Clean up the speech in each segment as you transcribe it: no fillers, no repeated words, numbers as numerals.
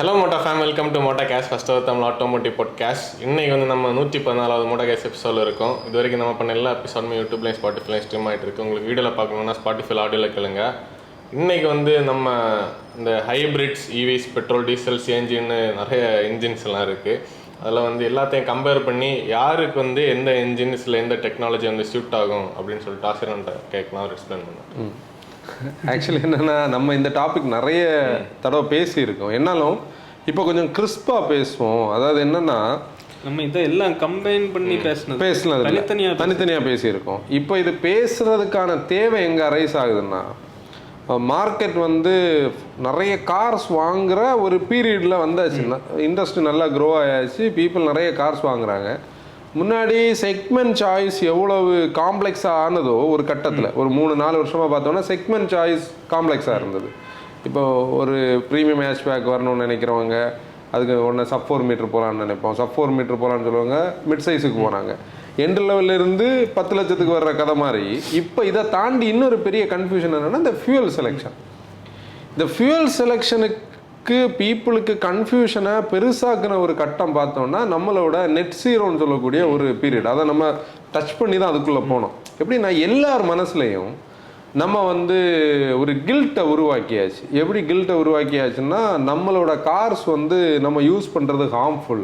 Hello Motta fam, welcome to Motta cash first Tamil automotive podcast. இன்னைக்கு வந்து நம்ம 114வது மோட்டா கேஷ் எபிசோடில் இருக்கும். இது வரைக்கும் நம்ம பண்ண எல்லா எபிசோடுமே யூடியூப்லேயும் ஸ்பாட்டிஃபைலையும் ஸ்ட்ரீம் ஆகிட்டு இருக்கு. உங்களுக்கு வீடியோவில் பார்க்கணுன்னா ஸ்பாட்டிஃபை ஆடியோவில் கேளுங்க. இன்றைக்கி வந்து நம்ம இந்த ஹைப்ரிட்ஸ், இவிஸ், பெட்ரோல், டீசல், சிஎன்ஜின்னு நிறைய இன்ஜின்ஸ் எல்லாம் இருக்குது. அதில் வந்து எல்லாத்தையும் கம்பேர் பண்ணி யாருக்கு வந்து எந்த இன்ஜின்ஸில் எந்த டெக்னாலஜி வந்து சூட் ஆகும் அப்படின்னு சொல்லிட்டு ஆசிரியர்கிட்ட கேட்கலாம், அவர் எக்ஸ்பிளைன் பண்ணுவேன். ஆக்சுவலி என்னென்னா, நம்ம இந்த டாபிக் நிறைய தடவை பேசியிருக்கோம். என்னாலும் இப்போ கொஞ்சம் கிறிஸ்பாக பேசுவோம். அதாவது என்னென்னா, நம்ம இதை எல்லாம் கம்பைன் பண்ணி பேசினது தனித்தனியாக பேசியிருக்கோம். இப்போ இது பேசுகிறதுக்கான தேவை எங்கே அரைஸ் ஆகுதுன்னா, மார்க்கெட் வந்து நிறைய கார்ஸ் வாங்குகிற ஒரு பீரியடில் வந்தாச்சுன்னா, இண்டஸ்ட்ரி நல்லா க்ரோ ஆயாச்சு, பீப்புள் நிறைய கார்ஸ் வாங்குறாங்க. முன்னாடி செக்மெண்ட் சாய்ஸ் எவ்வளவு காம்ப்ளெக்ஸாக ஆனதோ ஒரு கட்டத்தில், ஒரு 3-4 வருஷமாக பார்த்தோன்னா செக்மெண்ட் சாய்ஸ் காம்ப்ளெக்ஸாக இருந்தது. இப்போ ஒரு ப்ரீமியம் ஹேட்ச்பேக் வரணும்னு நினைக்கிறவங்க அதுக்கு ஒன்று sub-4 மீட்டர் போகலான்னு நினைப்போம். sub-4 மீட்டர் போகலான்னு சொல்லுவாங்க, மிட் சைஸுக்கு போனாங்க. எண்டு லெவலிருந்து 10 லட்சத்துக்கு வர்ற கதை மாதிரி. இப்போ இதை தாண்டி இன்னொரு பெரிய கன்ஃபியூஷன் என்னென்னா, இந்த ஃபியூயல் செலெக்ஷன். இந்த ஃபியூயல் செலெக்ஷனுக்கு பீப்புளுக்கு கன்ஃபியூஷனை பெருசாக்குன ஒரு கட்டம் பார்த்தோம்னா, நம்மளோட நெட் ஜீரோன்னு சொல்லக்கூடிய ஒரு பீரியட். அதை நம்ம டச் பண்ணி தான் அதுக்குள்ளே போனோம். எப்படின்னா, எல்லார் மனசுலையும் நம்ம வந்து ஒரு கில்ட்டை உருவாக்கியாச்சு. எப்படி கில்ட்டை உருவாக்கியாச்சுன்னா, நம்மளோட கார்ஸ் வந்து நம்ம யூஸ் பண்ணுறது ஹார்ம்ஃபுல்.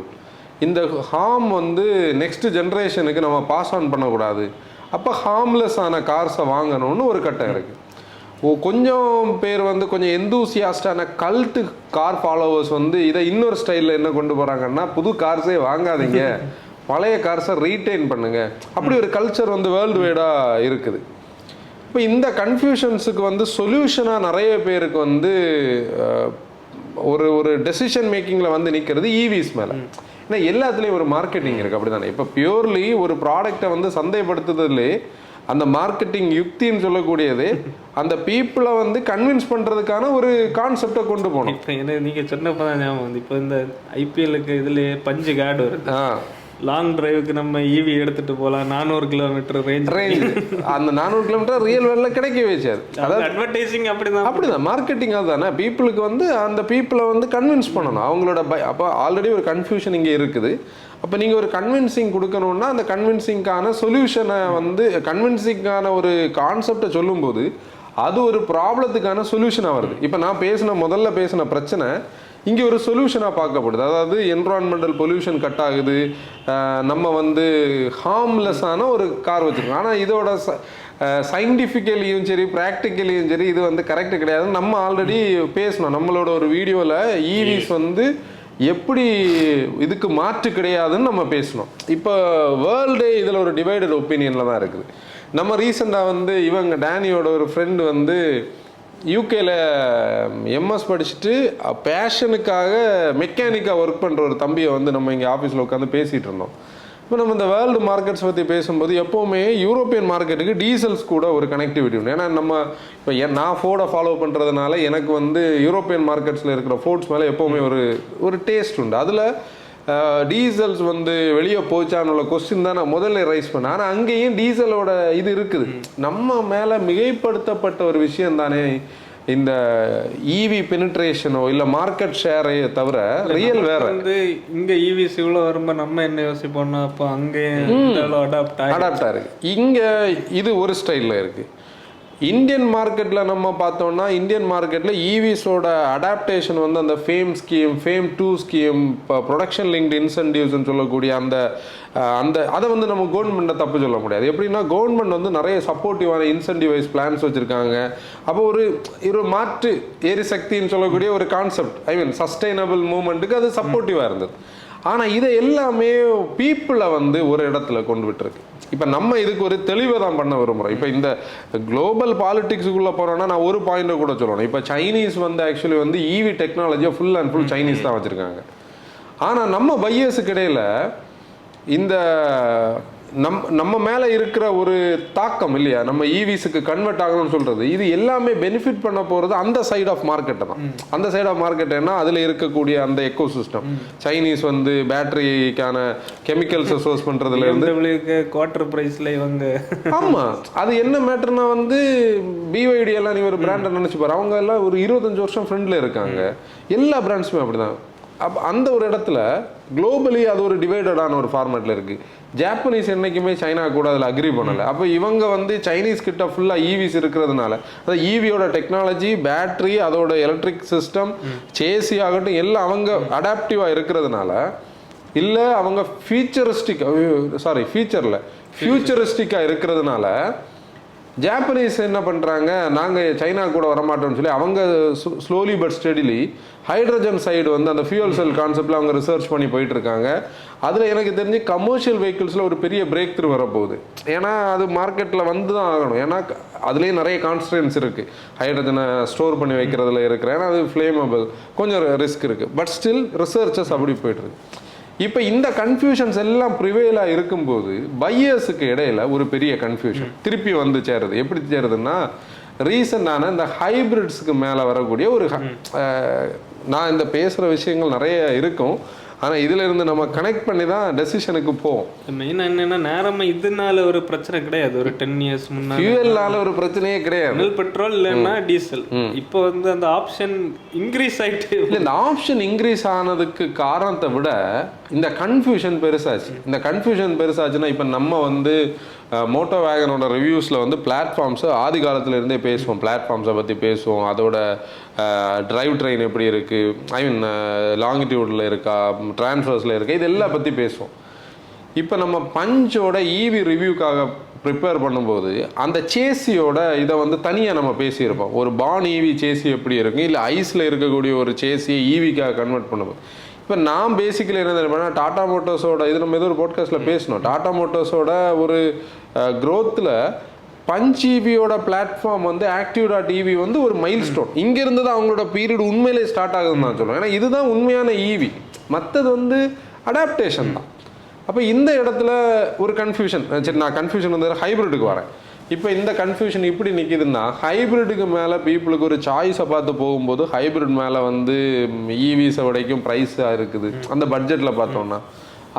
இந்த ஹார்ம் வந்து நெக்ஸ்ட் ஜென்ரேஷனுக்கு நம்ம பாஸ் ஆன் பண்ணக்கூடாது. அப்போ ஹார்ம்லெஸ் ஆன கார்ஸை வாங்கணும்னு ஒரு கட்டம் இருக்குது. கொஞ்சம் பேர் வந்து கொஞ்சம் எந்தூசியாஸ்டான கல்ட்டு கார் ஃபாலோவர்ஸ் வந்து இதை இன்னொரு ஸ்டைலில் என்ன கொண்டு போகிறாங்கன்னா, புது கார்ஸே வாங்காதீங்க, பழைய கார்ஸை ரீட்டைன் பண்ணுங்க. அப்படி ஒரு கல்ச்சர் வந்து வேர்ல்டு வைடாக இருக்குது. இப்போ இந்த கன்ஃபியூஷன்ஸுக்கு வந்து சொல்யூஷனாக நிறைய பேருக்கு வந்து ஒரு டெசிஷன் மேக்கிங்கில் வந்து நிற்கிறது இவிஸ் மேலே. ஏன்னா எல்லாத்துலேயும் ஒரு மார்க்கெட்டிங் இருக்குது, அப்படி தானே? இப்போ பியூர்லி ஒரு ப்ராடக்டை வந்து சந்தைப்படுத்துறதுலே அந்த மார்க்கெட்டிங் யுக்தின்னு சொல்லக்கூடியது அந்த பீப்புளை வந்து கன்வின்ஸ் பண்ணுறதுக்கான ஒரு கான்செப்டை கொண்டு போகணும். இப்போ என்ன நீங்கள் சொன்னப்போ தான் ஞாபகம் வந்து, இப்போ இந்த ஐபிஎல்லுக்கு இதில் பஞ்சு கார்டு வருது. லாங் டிரைவுக்கு நம்ம ஈவி எடுத்துட்டு போகலாம், 400 கிலோமீட்டர் ரேஞ்ச். அந்த 400 கிலோமீட்டர் ரியல் வேர்ல்டில் கிடைக்கவே வச்சாது. அதாவது அட்வர்டைசிங் அப்படிதான் மார்க்கெட்டிங். அதுதானே, பீப்புளுக்கு வந்து அந்த பீப்புளை வந்து கன்வின்ஸ் பண்ணணும். அவங்களோட அப்போ ஆல்ரெடி ஒரு கன்ஃபியூஷன் இங்கே இருக்குது. அப்போ நீங்கள் ஒரு கன்வின்சிங் கொடுக்கணுன்னா, அந்த கன்வின்சிங்கான சொல்யூஷனை வந்து கன்வின்சிங்கான ஒரு கான்செப்டை சொல்லும்போது அது ஒரு ப்ராப்ளத்துக்கான சொல்யூஷனாக வருது. இப்போ நான் முதல்ல பேசின பிரச்சனை இங்கே ஒரு சொல்யூஷனாக பார்க்கப்படுது. அதாவது என்விரான்மெண்டல் பொல்யூஷன் கட் ஆகுது, நம்ம வந்து ஹார்ம்லெஸ்ஸான ஒரு கார் வச்சுருக்கோம். ஆனால் இதோட சயின்டிஃபிக்கலியும் சரி ப்ராக்டிக்கலியும் சரி இது வந்து கரெக்டு கிடையாது. நம்ம ஆல்ரெடி பேசணும் நம்மளோட ஒரு வீடியோவில் ஈவிஸ் வந்து எப்படி இதுக்கு மாற்று கிடையாதுன்னு நம்ம பேசணும். இப்போ வேர்ல்டே இதில் ஒரு டிவைடட் ஒப்பீனியனில் தான் இருக்குது. நம்ம ரீசெண்டாக வந்து டேனியோட ஒரு ஃப்ரெண்டு வந்து யூகேல எம்எஸ் படிச்சுட்டு பேஷனுக்காக மெக்கானிக்காக ஒர்க் பண்ணுற ஒரு தம்பியை வந்து நம்ம இங்கே ஆஃபீஸில் உட்காந்து பேசிகிட்டு இருந்தோம். இப்போ நம்ம இந்த வேர்ல்டு மார்க்கெட்ஸ் பற்றி பேசும்போது எப்போவுமே யூரோப்பியன் மார்க்கெட்டுக்கு டீசல்ஸ் கூட ஒரு கனெக்டிவிட்டி உண்டு. ஏன்னா நம்ம இப்போ நான் ஃபோர்டை ஃபாலோ பண்ணுறதுனால எனக்கு வந்து யூரோப்பியன் மார்க்கெட்ஸில் இருக்கிற ஃபோர்ட்ஸ் மேலே எப்போவுமே ஒரு டேஸ்ட் உண்டு. அதில் டீசல்ஸ் வந்து வெளியே போச்சான்னு உள்ள கொஸ்டின் தான் நான் முதல்ல ரைஸ் பண்ணேன். ஆனால் அங்கேயும் டீசலோட இது இருக்குது. நம்ம மேலே மிகைப்படுத்தப்பட்ட ஒரு விஷயம் தானே இந்த இவி பெனிட்ரேஷனோ இல்லை மார்க்கெட் ஷேரையே தவிர ரியல் வேற. வந்து இங்கே இவிஸ் இவ்வளோ வரும்போது நம்ம என்ன யோசிப்போம்னா, அப்போ அங்கே அடாப்ட் ஆயிருக்கு. இங்கே இது ஒரு ஸ்டைலில் இருக்குது. இந்தியன் மார்க்கெட்டில் நம்ம பார்த்தோம்னா, இந்தியன் மார்க்கெட்டில் இவிஸோட அடாப்டேஷன் வந்து அந்த ஃபேம் 2 ஸ்கீம், இப்போ ப்ரொடக்ஷன் லிங்க்டு இன்சென்டிவ்ஸ்ன்னு சொல்லக்கூடிய அந்த அதை வந்து நம்ம கவர்மெண்ட்டை தப்பு சொல்ல முடியாது. எப்படின்னா, கவர்மெண்ட் வந்து நிறைய சப்போர்ட்டிவான இன்சென்டிவைஸ் பிளான்ஸ் வச்சுருக்காங்க. அப்போ ஒரு மாற்று எரிசக்தின்னு சொல்லக்கூடிய ஒரு கான்செப்ட், சஸ்டைனபிள் மூவ்மெண்ட்டுக்கு அது சப்போர்ட்டிவாக இருந்தது. ஆனால் இதை எல்லாமே பீப்புளை வந்து ஒரு இடத்துல கொண்டு விட்டுருக்கு. இப்போ நம்ம இதுக்கு ஒரு தெளிவை தான் பண்ண விரும்புகிறோம். இப்போ இந்த குளோபல் பாலிட்டிக்ஸுக்குள்ளே போகிறோன்னா நான் ஒரு பாயிண்ட்டை கூட சொல்லணும். இப்போ சைனீஸ் வந்து ஆக்சுவலி வந்து ஈவி டெக்னாலஜியை ஃபுல் அண்ட் ஃபுல் சைனீஸ் தான் வச்சுருக்காங்க. ஆனால் நம்ம பையர்ஸுக்கு இடையில் இந்த நம்ம மேலே இருக்கிற ஒரு தாக்கம் இல்லையா, நம்ம ஈவிஸுக்கு கன்வெர்ட் ஆகணும்னு சொல்கிறது, இது எல்லாமே பெனிஃபிட் பண்ண போகிறது அந்த சைட் ஆஃப் மார்க்கெட்டை தான். அந்த சைட் ஆஃப் மார்க்கெட்னா அதில் இருக்கக்கூடிய அந்த எக்கோ சிஸ்டம், சைனீஸ் வந்து பேட்டரிக்கான கெமிக்கல்ஸை சோர்ஸ் பண்ணுறதுல இருந்து குவார்டர் ப்ரைஸில் இவங்க. ஆமாம், அது என்ன மேட்டர்னா வந்து பிஒய்டி எல்லாம் நீ ஒரு பிராண்டை நினச்சி பாரு, அவங்க எல்லாம் ஒரு 25 வருஷம் ஃப்ரெண்டில் இருக்காங்க. எல்லா பிராண்ட்ஸுமே அப்படி தான். அப்போ அந்த ஒரு இடத்துல குளோபலி அது ஒரு டிவைடடான ஒரு ஃபார்மேட்டில் இருக்குது. ஜாப்பனீஸ் என்றைக்குமே சைனா கூட அதில் அக்ரி பண்ணலை. அப்போ இவங்க வந்து சைனீஸ் கிட்ட ஃபுல்லாக ஈவிஸ் இருக்கிறதுனால, அதாவது ஈவியோட டெக்னாலஜி, பேட்ரி, அதோட எலக்ட்ரிக் சிஸ்டம், சேசி ஆகட்டும் எல்லாம் அவங்க அடாப்டிவாக இருக்கிறதுனால, இல்லை அவங்க ஃபியூச்சரிஸ்டிக்காக இருக்கிறதுனால ஜாப்பனீஸ் என்ன பண்ணுறாங்க, நாங்கள் சைனா கூட வரமாட்டோம்னு சொல்லி அவங்க slowly but steadily hydrogen side வந்து அந்த ஃபியூல் செல் கான்செப்டில் அவங்க ரிசர்ச் பண்ணி போயிட்டுருக்காங்க. அதில் எனக்கு தெரிஞ்சு கமர்ஷியல் வெஹிக்கிள்ஸில் ஒரு பெரிய பிரேக் த்ரூ வரப்போகுது. ஏன்னா அது மார்க்கெட்டில் வந்து தான் ஆகணும். ஏன்னா அதுலேயே நிறைய கான்ஸ்டன்ஸ் இருக்குது, ஹைட்ரஜனை ஸ்டோர் பண்ணி வைக்கிறதுல இருக்கிற. ஏன்னா அது ஃப்ளேமபிள், கொஞ்சம் ரிஸ்க் இருக்குது. பட் ஸ்டில் ரிசர்ச்சஸ் அப்படி போய்ட்டுருக்கு. இப்போ இந்த கன்ஃபியூஷன்ஸ் எல்லாம் ப்ரிவேலாக இருக்கும்போது பையர்ஸுக்கு இடையில ஒரு பெரிய கன்ஃபியூஷன் திருப்பி வந்து சேருது. எப்படி சேருதுன்னா, ரீசெண்டான இந்த ஹைபிரிட்ஸுக்கு மேலே வரக்கூடிய ஒரு நான் இந்த பேசுகிற விஷயங்கள் நிறைய இருக்கும், ஆனால் இதில் இருந்து நம்ம கனெக்ட் பண்ணி தான் டெசிஷனுக்கு போவோம். மெயினாக என்னென்னா, நேரமாக இதனால ஒரு பிரச்சனை கிடையாது. ஒரு 10 years முன்னாடி ஃபியூவல்னால ஒரு பிரச்சனையே கிடையாது. பெட்ரோல் இல்லைன்னா டீசல். இப்போ வந்து அந்த ஆப்ஷன் இன்க்ரீஸ் ஆகிட்டு இல்லை, இந்த ஆப்ஷன் இன்க்ரீஸ் ஆனதுக்கு காரணத்தை விட இந்த கன்ஃபியூஷன் பெருசாச்சு. இந்த கன்ஃபியூஷன் பெருசாச்சுன்னா, இப்போ நம்ம வந்து மோட்டோ வேகனோட ரிவ்யூஸில் வந்து பிளாட்ஃபார்ம்ஸை ஆதி காலத்தில் இருந்தே பேசுவோம். பிளாட்ஃபார்ம்ஸை பற்றி பேசுவோம், அதோட டிரைவ் ட்ரெயின் எப்படி இருக்குது, ஐ மீன் லாங்கிடியூடில் இருக்கா, டிரான்ஸ்ஃபர்ஸில் இருக்கா, இது எல்லாம் பற்றி பேசுவோம். இப்போ நம்ம பஞ்சோட ஈவி ரிவ்யூக்காக ப்ரிப்பேர் பண்ணும்போது அந்த சேசியோட இதை வந்து தனியாக நம்ம பேசியிருப்போம். ஒரு பான் ஈவி சேசி எப்படி இருக்கும், இல்லை ஐஸில் இருக்கக்கூடிய ஒரு சேசியை ஈவிக்காக கன்வெர்ட் பண்ணும்போது. இப்போ நான் பேசிக்கலி என்ன தெரியுமா, டாடா மோட்டர்ஸோட இது நம்ம ஏதோ ஒரு பாட்காஸ்ட்டில் பேசணும். டாடா மோட்டர்ஸோட ஒரு க்ரோத்தில் பஞ்ச் ஈவியோட பிளாட்ஃபார்ம் வந்து Active.ev வந்து ஒரு மைல் ஸ்டோன். இங்கேருந்து தான் அவங்களோட பீரியட் உண்மையிலே ஸ்டார்ட் ஆகுதுன்னு நான் சொல்லுவேன். ஏன்னா இதுதான் உண்மையான ஈவி, மற்றது வந்து அடாப்டேஷன் தான். அப்போ இந்த இடத்துல ஒரு கன்ஃபியூஷன். சரி, நான் கன்ஃபியூஷன் வந்து ஹைப்ரிட்டுக்கு வரேன். இப்போ இந்த கன்ஃபியூஷன் இப்படி நிற்கிதுன்னா, ஹைப்ரிட்டுக்கு மேலே பீப்புளுக்கு ஒரு சாய்ஸை பார்த்து போகும்போது ஹைப்ரிட் மேலே வந்து ஈவிஸை வரைக்கும் ப்ரைஸாக இருக்குது. அந்த பட்ஜெட்டில் பார்த்தோம்னா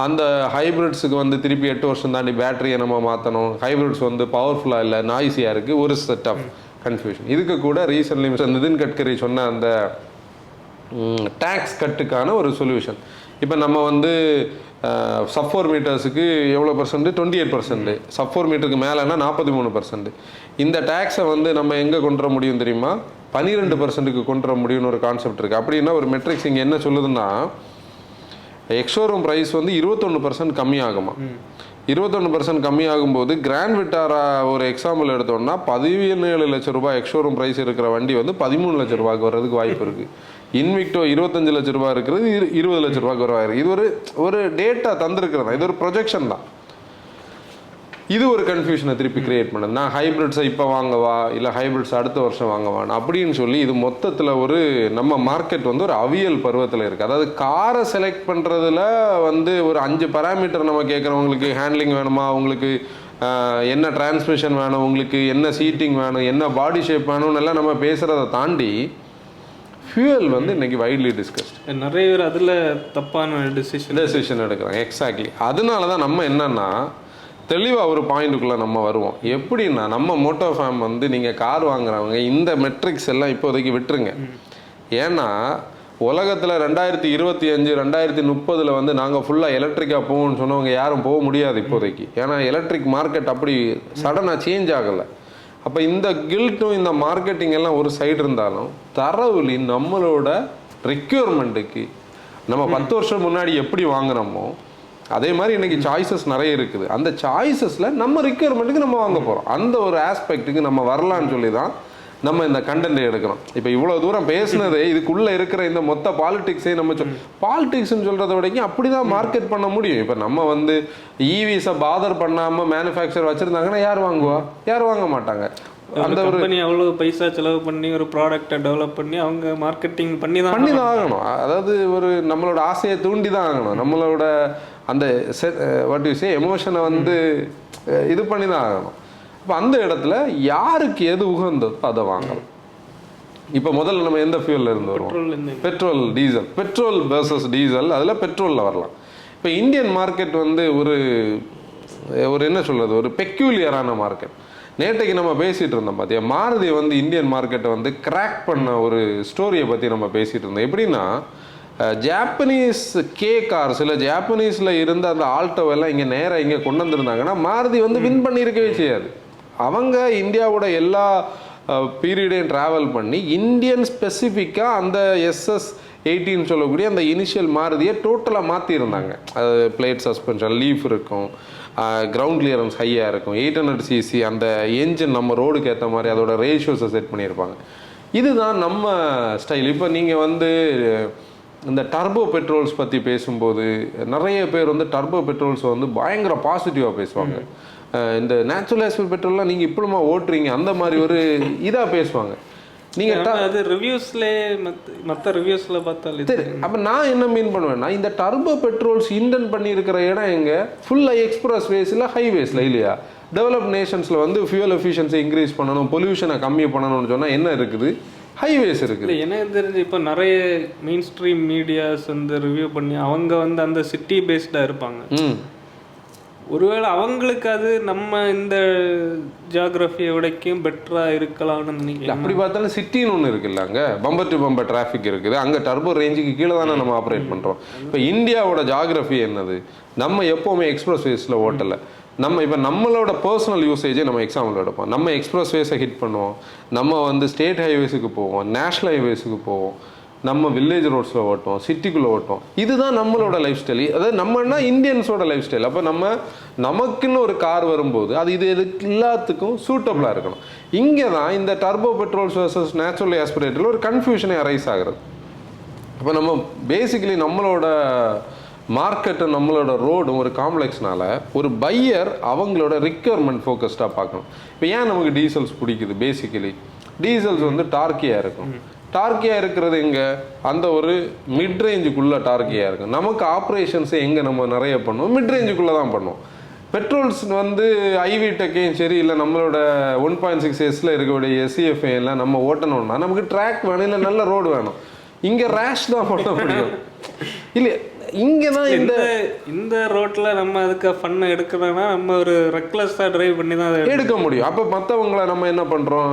அந்த ஹைப்ரிட்ஸுக்கு வந்து திருப்பி 8 வருஷம் தாண்டி பேட்டரியை நம்ம மாற்றணும். ஹைப்ரிட்ஸ் வந்து பவர்ஃபுல்லாக இல்லை, நாய்ஸியாக இருக்குது. ஒரு செட் ஆஃப் கன்ஃபியூஷன். இதுக்கு கூட ரீசன்ட்லி மிஸ்டர் நிதின் கட்கரி சொன்ன அந்த டேக்ஸ் கட்டுக்கான ஒரு சொல்யூஷன். இப்போ நம்ம வந்து சப் 4 மீட்டர்ஸுக்கு எவ்வளோ பர்சன்ட், 28%. சப் 4 மீட்டருக்கு மேலேனா 43%. இந்த டேக்ஸை வந்து நம்ம எங்கே கொண்டு வர முடியும் தெரியுமா, 12%க்கு கொண்டு வர முடியும்னு ஒரு கான்செப்ட் இருக்குது. அப்படின்னா ஒரு மெட்ரிக்ஸ் இங்கே என்ன சொல்லுதுன்னா, எக்ஸோரூம் ப்ரைஸ் வந்து 21% கம்மியாகுமா. 21% கம்மியாகும்போது கிராண்ட் விட்டாரா ஒரு எக்ஸாம்பிள் எடுத்தோம்னா 17 லட்ச ரூபாய் எக்ஸோரூம் ப்ரைஸ் இருக்கிற வண்டி வந்து 13 லட்ச ரூபாய்க்கு வர்றதுக்கு வாய்ப்பு இருக்குது. இன்விக்டோ 25 லட்ச ரூபா இருக்கிறது 20 லட்ச ரூபாய்க்கு வருவாயிருக்கு. இது ஒரு டேட்டா தந்திருக்கிறதா, இது ஒரு ப்ரொஜெக்ஷன் தான். இது ஒரு கன்ஃபியூஷனை திருப்பி கிரியேட் பண்ணுது. நான் ஹைப்ரிட்ஸை இப்போ வாங்கவா, இல்லை ஹைப்ரிட்ஸ் அடுத்த வருஷம் வாங்கவான்னு அப்படின்னு சொல்லி இது மொத்தத்தில் ஒரு நம்ம மார்க்கெட் வந்து ஒரு அவியல் பருவத்தில் இருக்குது. அதாவது காரை செலக்ட் பண்ணுறதுல வந்து ஒரு 5 பராமீட்டர் நம்ம கேட்குறவங்களுக்கு, ஹேண்ட்லிங் வேணுமா, உங்களுக்கு என்ன டிரான்ஸ்மிஷன் வேணும், உங்களுக்கு என்ன சீட்டிங் வேணும், என்ன பாடி ஷேப் வேணும்னு எல்லாம் நம்ம பேசுகிறத தாண்டி ஃபியூயல் வந்து இன்னைக்கு வைட்லி டிஸ்கஸ்ட். நிறைய பேர் அதில் தப்பான டெசிஷன் எடுக்கிறாங்க. எக்ஸாக்ட்லி. அதனால தான் நம்ம என்னன்னா தெளிவாக ஒரு பாயிண்ட்டுக்குள்ளே நம்ம வருவோம். எப்படின்னா, நம்ம மோட்டோ ஃபேம் வந்து நீங்கள் கார் வாங்குறவங்க இந்த மெட்ரிக்ஸ் எல்லாம் இப்போதைக்கு விட்டுருங்க. ஏன்னா உலகத்தில் 2025 2030 வந்து நாங்கள் ஃபுல்லாக எலக்ட்ரிக்காக போவோம்னு சொன்னவங்க யாரும் போக முடியாது இப்போதைக்கு. ஏன்னா எலக்ட்ரிக் மார்க்கெட் அப்படி சடனாக சேஞ்ச் ஆகலை. அப்போ இந்த கில்ட்டும் இந்த மார்க்கெட்டிங் எல்லாம் ஒரு சைடு இருந்தாலும், தரவுலி நம்மளோட ரெக்யூர்மெண்ட்டுக்கு நம்ம 10 வருஷம் முன்னாடி எப்படி வாங்குறோமோ அதே மாதிரி இன்னைக்கு சாய்ஸஸ் நிறைய இருக்குது. அந்த சாய்ஸஸில் நம்ம ரெக்யூர்மெண்ட்டுக்கு நம்ம வாங்க போகிறோம். அந்த ஒரு ஆஸ்பெக்ட்டுக்கு நம்ம வரலான்னு சொல்லி தான் நம்ம இந்த கண்டென்ட் எடுக்கிறோம். இப்போ இவ்வளோ தூரம் பேசுனதே இதுக்குள்ளே இருக்கிற இந்த மொத்த பாலிடிக்ஸே நம்ம பாலிடிக்ஸ்ன்னு சொல்கிறத வரைக்கும் அப்படி தான் மார்க்கெட் பண்ண முடியும். இப்போ நம்ம வந்து ஈவிஸை பாதர் பண்ணாமல் மேனுஃபேக்சர் வச்சுருந்தாங்கன்னா யார் வாங்குவா? யாரும் வாங்க மாட்டாங்க. அந்த ஒரு கம்பெனி அவ்வளோ பைசா செலவு பண்ணி ஒரு ப்ராடக்டை டெவலப் பண்ணி அவங்க மார்க்கெட்டிங் பண்ணி தான் ஆகணும். அதாவது ஒரு நம்மளோட ஆசையை தூண்டி தான் ஆகணும். நம்மளோட அந்த வாட் யூ சே எமோஷனை வந்து இது பண்ணி தான் ஆகணும். அப்போ அந்த இடத்துல யாருக்கு எது உகந்ததோ அதை வாங்கலாம். இப்போ முதல்ல நம்ம எந்த ஃபியூலில் இருந்து வருவோம்? Petrol diesel. Petrol versus diesel, அதில் பெட்ரோலில் வரலாம். இப்போ இந்தியன் மார்க்கெட் வந்து ஒரு என்ன சொல்கிறது, ஒரு பெக்யூலியரான மார்க்கெட். நேற்றைக்கு நம்ம பேசிகிட்டு இருந்தோம் பார்த்தியா, மாருதி வந்து இந்தியன் மார்க்கெட்டை வந்து கிராக் பண்ண ஒரு ஸ்டோரியை பற்றி நம்ம பேசிகிட்டு இருந்தோம். எப்படின்னா ஜாப்பனீஸ் கார்ஸ் இல்லை ஜாப்பனீஸில் இருந்த அந்த ஆல்டோவெல்லாம் இங்கே நேராக இங்கே கொண்டு வந்திருந்தாங்கன்னா மாருதி வந்து வின் பண்ணியிருக்கவே செய்யாது. அவங்க இந்தியாவோட எல்லா பீரியடையும் ட்ராவல் பண்ணி இந்தியன் ஸ்பெசிஃபிக்காக அந்த SS18 சொல்லக்கூடிய அந்த இனிஷியல் மாருதியை டோட்டலாக மாற்றிருந்தாங்க. அது பிளேட் சஸ்பென்ஷன், லீஃப் இருக்கும், கிரவுண்ட் கிளியரன்ஸ் ஹையாக இருக்கும், 800cc அந்த என்ஜின் நம்ம ரோடுக்கு ஏற்ற மாதிரி அதோட ரேஷியோஸை செட் பண்ணியிருப்பாங்க. இதுதான் நம்ம ஸ்டைல். இப்போ நீங்கள் வந்து இந்த டர்போ பெட்ரோல்ஸ் பற்றி பேசும்போது நிறைய பேர் வந்து டர்போ பெட்ரோல்ஸை வந்து பயங்கர பாசிட்டிவாக பேசுவாங்க. இந்த நேச்சுரல் ஆஸ்பெக்ட் பெட்ரோல்லாம் நீங்கள் இப்படிமா ஓட்டுறீங்க அந்த மாதிரி ஒரு இதாக பேசுவாங்க. நீங்கள் அது ரிவ்யூஸ்லேயே மற்ற ரிவ்யூஸில் பார்த்தாலே அப்போ நான் என்ன மீன் பண்ணுவேன்னா, இந்த டர்போ பெட்ரோல்ஸ் இன்டென்ட் பண்ணியிருக்கிற இடம் எங்கே? ஃபுல்லாக எக்ஸ்பிரஸ் வேஸில் ஹைவேஸில் இல்லையா? டெவலப் நேஷன்ஸில் வந்து ஃபியூல் எஃபிஷியன்சி இன்க்ரீஸ் பண்ணணும், பொல்யூஷனை கம்மி பண்ணணும்னு சொன்னால் என்ன இருக்குது? ஹைவேஸ் இருக்குது. எனக்கு தெரிஞ்சு இப்போ நிறைய மெயின் ஸ்ட்ரீம் மீடியாஸ் வந்து ரிவ்யூ பண்ணி அவங்க வந்து அந்த சிட்டி பேஸ்டாக இருப்பாங்க. ஒருவேளை அவங்களுக்கு அது நம்ம இந்த ஜியாகிரபியை விடைக்கும் பெட்டராக இருக்கலாம்னு நினைக்கிறேன். அப்படி பார்த்தாலும் சிட்டின்னு ஒன்று இருக்குல்ல, அங்கே பம்பர் டு பம்பர் டிராஃபிக் இருக்குது, அங்கே டர்போ ரேஞ்சுக்கு கீழே தானே நம்ம ஆப்ரேட் பண்ணுறோம். இப்போ இந்தியாவோட ஜியாகிரபி என்னது? நம்ம எப்போவுமே எக்ஸ்பிரஸ் வேஸில் ஓட்டலை. நம்ம இப்போ நம்மளோட பர்சனல் யூசேஜை நம்ம எக்ஸாம்பிள் எடுப்போம். நம்ம எக்ஸ்பிரஸ் வேஸை ஹிட் பண்ணுவோம், நம்ம வந்து ஸ்டேட் ஹைவேஸுக்கு போவோம், நேஷ்னல் ஹைவேஸுக்கு போவோம், நம்ம வில்லேஜ் ரோட்ஸில் ஓட்டுவோம், சிட்டிக்குள்ளே ஓட்டுவோம். இதுதான் நம்மளோட லைஃப் ஸ்டைல். அதாவது நம்மன்னா இந்தியன்ஸோட லைஃப் ஸ்டைல். அப்போ நமக்குன்னு ஒரு கார் வரும்போது அது இது எல்லாத்துக்கும் சூட்டபுளாக இருக்கணும். இங்கே தான் இந்த டர்போ பெட்ரோல்ஸ் வர்சஸ் நேச்சுரலி ஆஸ்பிரேட்டரில் ஒரு கன்ஃபியூஷனே அரைஸ் ஆகிறது. அப்போ நம்ம பேசிக்கலி நம்மளோட மார்க்கெட்டு நம்மளோட ரோடும் ஒரு காம்ப்ளெக்ஸ்னால ஒரு பையர் அவங்களோட ரிக்யர்மெண்ட் ஃபோக்கஸ்டாக பார்க்கணும். இப்போ ஏன் நமக்கு டீசல்ஸ் பிடிக்குது? பேசிக்கலி டீசல்ஸ் வந்து டார்க்கியாக இருக்கும். டார்க்கியாக இருக்கிறது எங்கே? அந்த ஒரு மிட் ரேஞ்சுக்குள்ளே டார்க்கியாக இருக்கும். நமக்கு ஆப்ரேஷன்ஸை எங்கே நம்ம நிறைய பண்ணுவோம்? மிட் ரேஞ்சுக்குள்ளே தான் பண்ணுவோம். பெட்ரோல்ஸ் வந்து ஐவி டெக்கையும் சரி இல்லை நம்மளோட 1.6S இருக்கக்கூடிய SCFA எல்லாம் நம்ம ஓட்டணும்னா நமக்கு ட்ராக் வேணும், இல்லை நல்ல ரோடு வேணும். இங்கே ரேஷ் தான் பண்ண முடியும் இல்லை. இங்கே தான் இந்த ரோட்டில் நம்ம அதுக்கு ஃபன்னை எடுக்கிறோன்னா நம்ம ஒரு ரெக்லெஸ்ஸாக ட்ரைவ் பண்ணி தான் அதை எடுக்க முடியும். அப்போ மற்றவங்கள நம்ம என்ன பண்ணுறோம்?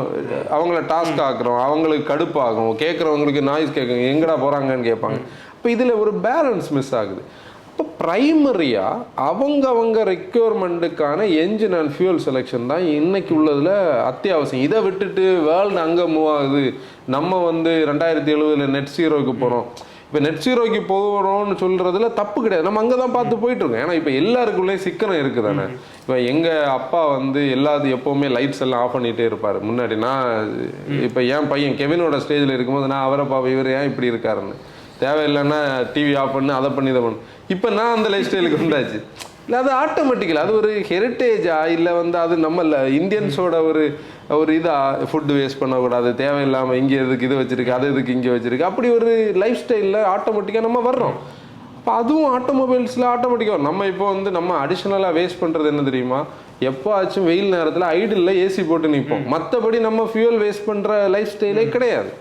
அவங்கள டாஸ்க் ஆக்குறோம், அவங்களுக்கு கடுப்பாகும், கேட்குறவங்களுக்கு நாய்ஸ் கேட்குங்க, எங்கடா போகிறாங்கன்னு கேட்பாங்க. அப்போ இதில் ஒரு பேலன்ஸ் மிஸ் ஆகுது. இப்போ ப்ரைமரியாக அவங்க ரெக்யர்மெண்ட்டுக்கான என்ஜின் அண்ட் ஃபியூல் செலெக்ஷன் தான் இன்னைக்கு உள்ளதில் அத்தியாவசியம். இதை விட்டுட்டு வேர்ல்டு அங்கே மூவ் ஆகுது, நம்ம வந்து 2070 நெட் ஜீரோக்கு போகிறோம். இப்போ நெட் ஜீரோக்கு போகிறோம்னு சொல்கிறதுல தப்பு கிடையாது, நம்ம அங்கே தான் பார்த்து போயிட்டுருக்கோம். ஏன்னா இப்போ எல்லாருக்குள்ளேயும் சிக்கனம் இருக்குது தானே. இப்போ எங்கள் அப்பா வந்து எல்லாத்தையும் எப்போவுமே லைட்ஸ் எல்லாம் ஆஃப் பண்ணிகிட்டே இருப்பார். முன்னாடி நான் இப்போ என் பையன் கெவினோட ஸ்டேஜில் இருக்கும்போது நான் அவரை பாப்பா இவர் ஏன் இப்படி இருக்காருன்னு, தேவையில்லைன்னா டிவி ஆஃப் பண்ணு, அதை பண்ணி இதை பண்ணு. இப்போ நான் அந்த லைஃப் ஸ்டைலுக்கு வந்தாச்சு. இல்லை அது ஆட்டோமேட்டிக்கலி அது ஒரு ஹெரிட்டேஜா இல்லை வந்து அது நம்ம இந்தியன்ஸோட ஒரு இதாக ஃபுட்டு வேஸ்ட் பண்ணக்கூடாது, தேவையில்லாமல் இங்கே எதுக்கு இது வச்சுருக்கு, அது எதுக்கு இங்கே வச்சுருக்கு, அப்படி ஒரு லைஃப் ஸ்டைலில் ஆட்டோமேட்டிக்காக நம்ம வர்றோம். அப்போ அதுவும் ஆட்டோமொபைல்ஸில் ஆட்டோமேட்டிக்காக வரும். நம்ம இப்போ வந்து நம்ம அடிஷ்னலாக வேஸ்ட் பண்ணுறது என்ன தெரியுமா? எப்போ ஆச்சும் வெயில் நேரத்தில் ஐடில் ஏசி போட்டு நிற்போம், மற்றபடி நம்ம ஃபியூல் வேஸ்ட் பண்ணுற லைஃப் ஸ்டைலே கிடையாது.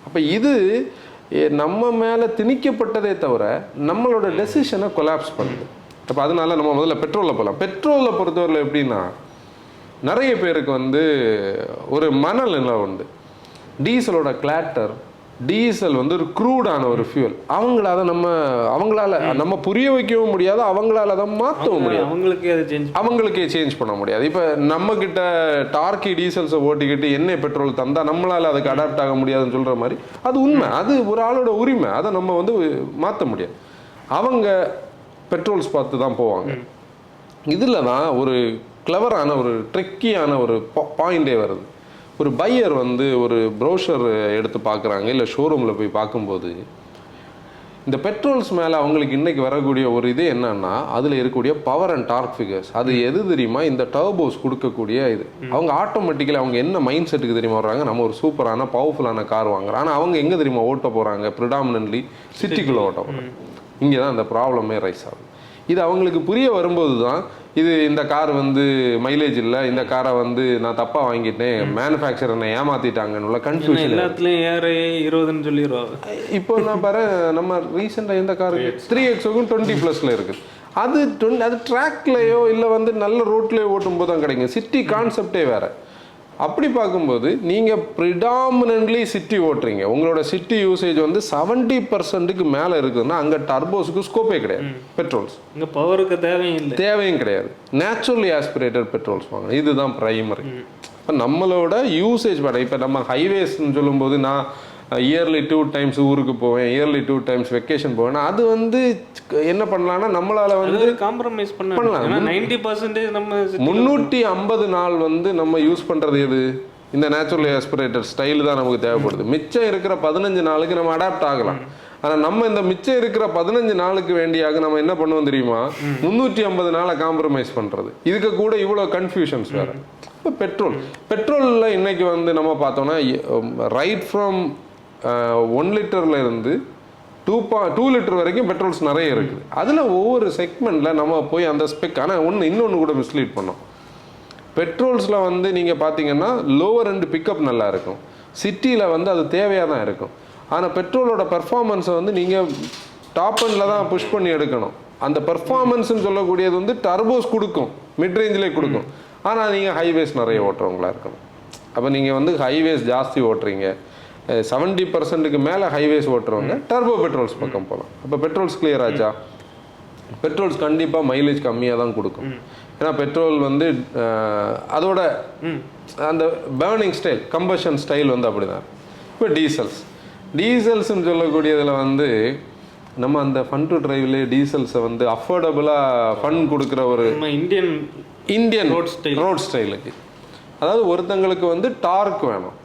அப்போ இது நம்ம மேலே திணிக்கப்பட்டதே தவிர நம்மளோட டெசிஷனை கொலாப்ஸ் பண்ணுது. அப்போ அதனால நம்ம முதல்ல பெட்ரோலில் போகலாம். பெட்ரோலில் பொறுத்தவரையில் எப்படின்னா நிறைய பேருக்கு வந்து ஒரு மனநிலை உண்டு. டீசலோட கிளாட்டர், டீசல் வந்து ஒரு க்ரூடான ஒரு ஃபியூல். அவங்களால நம்ம புரிய வைக்கவும் முடியாது, அவங்களால அதை மாற்றவும் முடியாது, அவங்களுக்கே சேஞ்ச் பண்ண முடியாது. இப்போ நம்மக்கிட்ட டார்க்கி டீசல்ஸை ஓட்டிக்கிட்டு எண்ணெய் பெட்ரோல் தந்தால் நம்மளால் அதுக்கு அடாப்ட் ஆக முடியாதுன்னு சொல்கிற மாதிரி அது உண்மை. அது ஒரு ஆளோட உரிமை, அதை நம்ம வந்து மாற்ற முடியாது. அவங்க பெட்ரோல்ஸ் பார்த்து தான் போவாங்க. இதில் தான் ஒரு கிளவரான ஒரு ட்ரிக்கியான ஒரு பாயிண்டே வருது. ஒரு பையர் வந்து ஒரு ப்ரோஷர் எடுத்து பார்க்குறாங்க, இல்லை ஷோரூமில் போய் பார்க்கும்போது இந்த பெட்ரோல்ஸ் மேலே அவங்களுக்கு இன்றைக்கி வரக்கூடிய ஒரு இது என்னன்னா, அதில் இருக்கக்கூடிய பவர் அண்ட் டார்க் ஃபிகர்ஸ். அது எது தெரியுமா? இந்த டர்போஸ் கொடுக்கக்கூடிய இது. அவங்க ஆட்டோமேட்டிக்கலி அவங்க என்ன மைண்ட் செட்டுக்கு தெரியுமா வர்றாங்க? நம்ம ஒரு சூப்பரான பவர்ஃபுல்லான கார் வாங்குறோம், ஆனால் அவங்க எங்கே தெரியுமா ஓட்ட போகிறாங்க? ப்ரிடாமினன்ட்லி சிட்டிக்குள்ளே ஓட்ட போகிறாங்க. இங்கே தான் அந்த ப்ராப்ளமே ரைஸ் ஆகுது. இது அவங்களுக்கு புரிய வரும்போது தான் இது இந்த கார் வந்து மைலேஜ் இல்லை, இந்த காரை வந்து நான் தப்பாக வாங்கிட்டேன், மேனுஃபேக்சர் என்னை ஏமாத்திட்டாங்கன்னு கன்ஃபியூஷன். எல்லாத்துலேயும் ஏற 20ன்னு சொல்லிடுவாங்க. இப்போ நான் பாரு, நம்ம ரீசெண்டாக எந்த காரு 3XOக்கும் 20+ இருக்குது. அது ட்ராக்லேயோ இல்லை வந்து நல்ல ரோட்லேயோ ஓட்டும் போது தான் கிடைக்கும். சிட்டி கான்செப்டே வேறு. அப்படி பார்க்கும்போது நீங்கள் ப்ரிடாமினன்ட்லி சிட்டி ஓட்டுறீங்க, உங்களோட சிட்டி யூசேஜ் வந்து 70% மேலே இருக்குதுன்னா அங்கே டர்போஸுக்கு ஸ்கோப்பே கிடையாது. பெட்ரோல்ஸ் இங்கே பவருக்கு தேவையும் கிடையாது. நேச்சுரலி ஆஸ்பிரேட்டட் பெட்ரோல்ஸ் வாங்க, இதுதான் ப்ரைமரி. இப்போ நம்மளோட யூசேஜ் படம், இப்போ நம்ம ஹைவேஸ்ன்னு சொல்லும்போது நான் இயர்லி 2 times ஊருக்கு போவேன், இயர்லி 2 times வெக்கேஷன் போவேன். அது வந்து என்ன பண்ணலாம்னா நம்மளால வந்து காம்ப்ரமைஸ் பண்ணலாம். 90% நம்ம 350 நாள் வந்து நம்ம யூஸ் பண்றது எது? இந்த நேச்சுரல் ஆஸ்பிரேட்டட் ஸ்டைல் தான் நமக்கு தேவைப்படுது. மிச்சம் இருக்கிற 15 நாளுக்கு நம்ம அடாப்ட் ஆகலாம். ஆனால் நம்ம இந்த மிச்சம் இருக்கிற 15 நாளுக்கு வேண்டியாக நம்ம என்ன பண்ணுவோம் தெரியுமா? 350 நாளை காம்ப்ரமைஸ் பண்ணுறது. இதுக்கு கூட இவ்வளோ கன்ஃபியூஷன்ஸ் வேறு. இப்போ பெட்ரோலில் இன்னைக்கு வந்து நம்ம பார்த்தோம்னா ரைட் ஃப்ரம் 1 லிட்டர்ல இருந்து 2 லிட்டர் வரைக்கும் பெட்ரோல்ஸ் நிறைய இருக்குது. அதில் ஒவ்வொரு செக்மெண்ட்டில் நம்ம போய் அந்த ஸ்பெக், ஆனால் இன்னொன்று கூட மிஸ்லீட் பண்ணோம். பெட்ரோல்ஸில் வந்து நீங்கள் பார்த்தீங்கன்னா லோவர் எண்ட் பிக்கப் நல்லா இருக்கும், சிட்டியில் வந்து அது தேவையாக தான் இருக்கும். ஆனால் பெட்ரோலோட பெர்ஃபார்மன்ஸை வந்து நீங்கள் டாப் எண்டில் தான் புஷ் பண்ணி எடுக்கணும். அந்த பெர்ஃபார்மன்ஸ்ன்னு சொல்லக்கூடியது வந்து டர்போஸ் கொடுக்கும், மிட் ரேஞ்சிலே கொடுக்கும். ஆனால் நீங்கள் ஹைவேஸ் நிறைய ஓட்டுறவங்களா இருக்கணும். அப்போ நீங்கள் வந்து ஹைவேஸ் ஜாஸ்தி ஓட்டுறீங்க, 70%க்கு மேலே ஹைவேஸ் ஓட்டுறவங்க டர்போ பெட்ரோல்ஸ் பக்கம் போகலாம். அப்போ பெட்ரோல்ஸ் கிளியர் ஆச்சா? பெட்ரோல்ஸ் கண்டிப்பாக மைலேஜ் கம்மியாக தான் கொடுக்கும். ஏன்னா பெட்ரோல் வந்து அதோட அந்த பேர்னிங் ஸ்டைல், கம்பஷன் ஸ்டைல் வந்து அப்படி தான். இப்போ டீசல்ஸ்ன்னு சொல்லக்கூடியதில் வந்து நம்ம அந்த ஃபன் டு டிரைவ்லேயே டீசல்ஸை வந்து அஃபோர்டபுளாக ஃபன் கொடுக்குற ஒரு இந்தியன் ரோட் ஸ்டைலுக்கு, அதாவது ஒருத்தங்களுக்கு வந்து டார்க் வேணும்,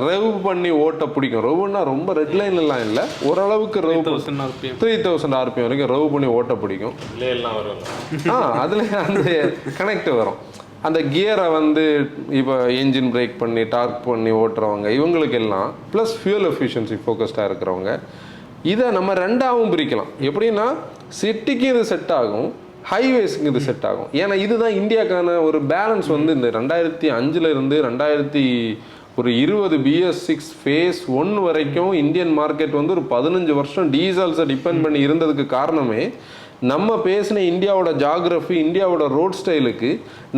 ரெவ் பண்ணி ஓட்ட பிடிக்கும். ரெவ்னா ரொம்ப ரெட் லைன்லாம் இல்லை, ஓரளவுக்கு ரெவ் 3000 RPM வரைக்கும் ரெவ் பண்ணி ஓட்ட பிடிக்கும். அதில் அந்த கனெக்ட் வரும். அந்த கியரை வந்து இப்போ என்ஜின் பிரேக் பண்ணி டார்க் பண்ணி ஓட்டுறவங்க இவங்களுக்கு எல்லாம் ப்ளஸ் ஃபியூல் எஃபிஷியன்சி ஃபோக்கஸ்டாக இருக்கிறவங்க, இதை நம்ம ரெண்டாகவும் பிரிக்கலாம். எப்படின்னா சிட்டிக்கு இது செட் ஆகும், ஹைவேஸுக்கு இது செட் ஆகும். ஏன்னா இதுதான் இந்தியாவுக்கான ஒரு பேலன்ஸ். வந்து இந்த 2005 இருந்து 2020 BS6 phase 1 வரைக்கும் இந்தியன் மார்க்கெட் வந்து ஒரு 15 வருஷம் டீசல்ஸை டிபெண்ட் பண்ணி இருந்ததுக்கு காரணமே நம்ம பேசின இந்தியாவோட ஜாகிரஃபி, இந்தியாவோட ரோட் ஸ்டைலுக்கு,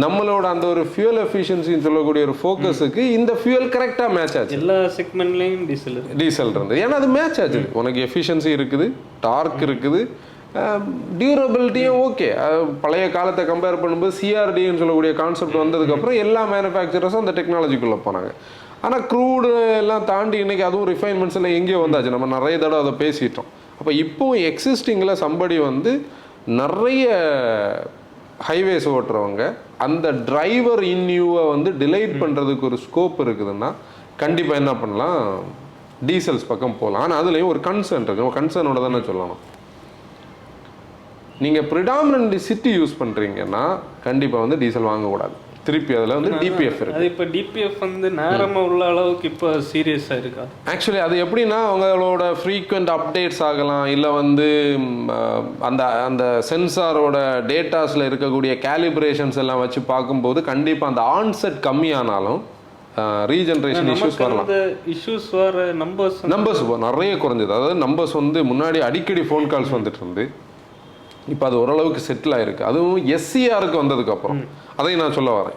நம்மளோட அந்த ஒரு ஃபியூல் எஃபிஷியன்சின்னு சொல்லக்கூடிய ஒரு ஃபோக்கஸுக்கு இந்த ஃபியூல் கரெக்டாக மேட்ச் ஆச்சு. எல்லா செக்மெண்ட்லேயும் டீசல் இருந்தது. ஏன்னா அது மேட்ச் ஆச்சு. உனக்கு எஃபிஷியன்சி இருக்குது, டார்க் இருக்குது, டியூரபிலிட்டியும் ஓகே. பழைய காலத்தை கம்பேர் பண்ணும்போது சிஆர்டின்னு சொல்லக்கூடிய கான்செப்ட் வந்ததுக்கப்புறம் எல்லா மேனுஃபேக்சரர்ஸும் அந்த டெக்னாலஜிக்குள்ளே போனாங்க. ஆனால் க்ரூடு எல்லாம் தாண்டி இன்றைக்கி அதுவும் ரிஃபைன்மெண்ட்ஸ் எல்லாம் எங்கேயோ வந்தாச்சு. நம்ம நிறைய தடவை அதை பேசிட்டோம். அப்போ இப்போ எக்ஸிஸ்டிங்கில் சம்படி வந்து நிறைய ஹைவேஸ் ஓட்டுறவங்க அந்த டிரைவர் இன்யூவை வந்து டிலைட் பண்ணுறதுக்கு ஒரு ஸ்கோப் இருக்குதுன்னா கண்டிப்பாக என்ன பண்ணலாம், டீசல்ஸ் பக்கம் போகலாம். ஆனால் அதுலேயும் ஒரு கன்சர்ன் இருக்குது. கன்சர்னோட தானே சொல்லணும். நீங்கள் ப்ரிடாமினன்ட்லி சிட்டி யூஸ் பண்ணுறீங்கன்னா கண்டிப்பாக வந்து டீசல் வாங்கக்கூடாது. திருப்பி அதில் வந்து டிபிஎஃப் இருக்குது. அது இப்போ டிபிஎஃப் வந்து நேரமாக உள்ள அளவுக்கு இப்போ சீரியஸாக இருக்கா? ஆக்சுவலி அது எப்படின்னா அவங்களோட ஃப்ரீக்வெண்ட் அப்டேட்ஸ் ஆகலாம், இல்லை வந்து அந்த அந்த சென்சாரோட டேட்டாஸில் இருக்கக்கூடிய கேலிப்ரேஷன்ஸ் எல்லாம் வச்சு பார்க்கும்போது கண்டிப்பாக அந்த ஆன்செட் கம்மியானாலும் ரீஜென்ரேஷன் இஷ்யூஸ் வரலாம். இஷ்யூஸ் வர நம்பர்ஸ் நிறைய குறைஞ்சது. அதாவது நம்பர்ஸ் வந்து முன்னாடி அடிக்கடி ஃபோன் கால்ஸ் வந்துட்டு இருந்து இப்போ அது ஓரளவுக்கு செட்டில் ஆகிருக்கு. அதுவும் எஸ்சிஆருக்கு வந்ததுக்கப்புறம் அதையும் நான் சொல்ல வரேன்.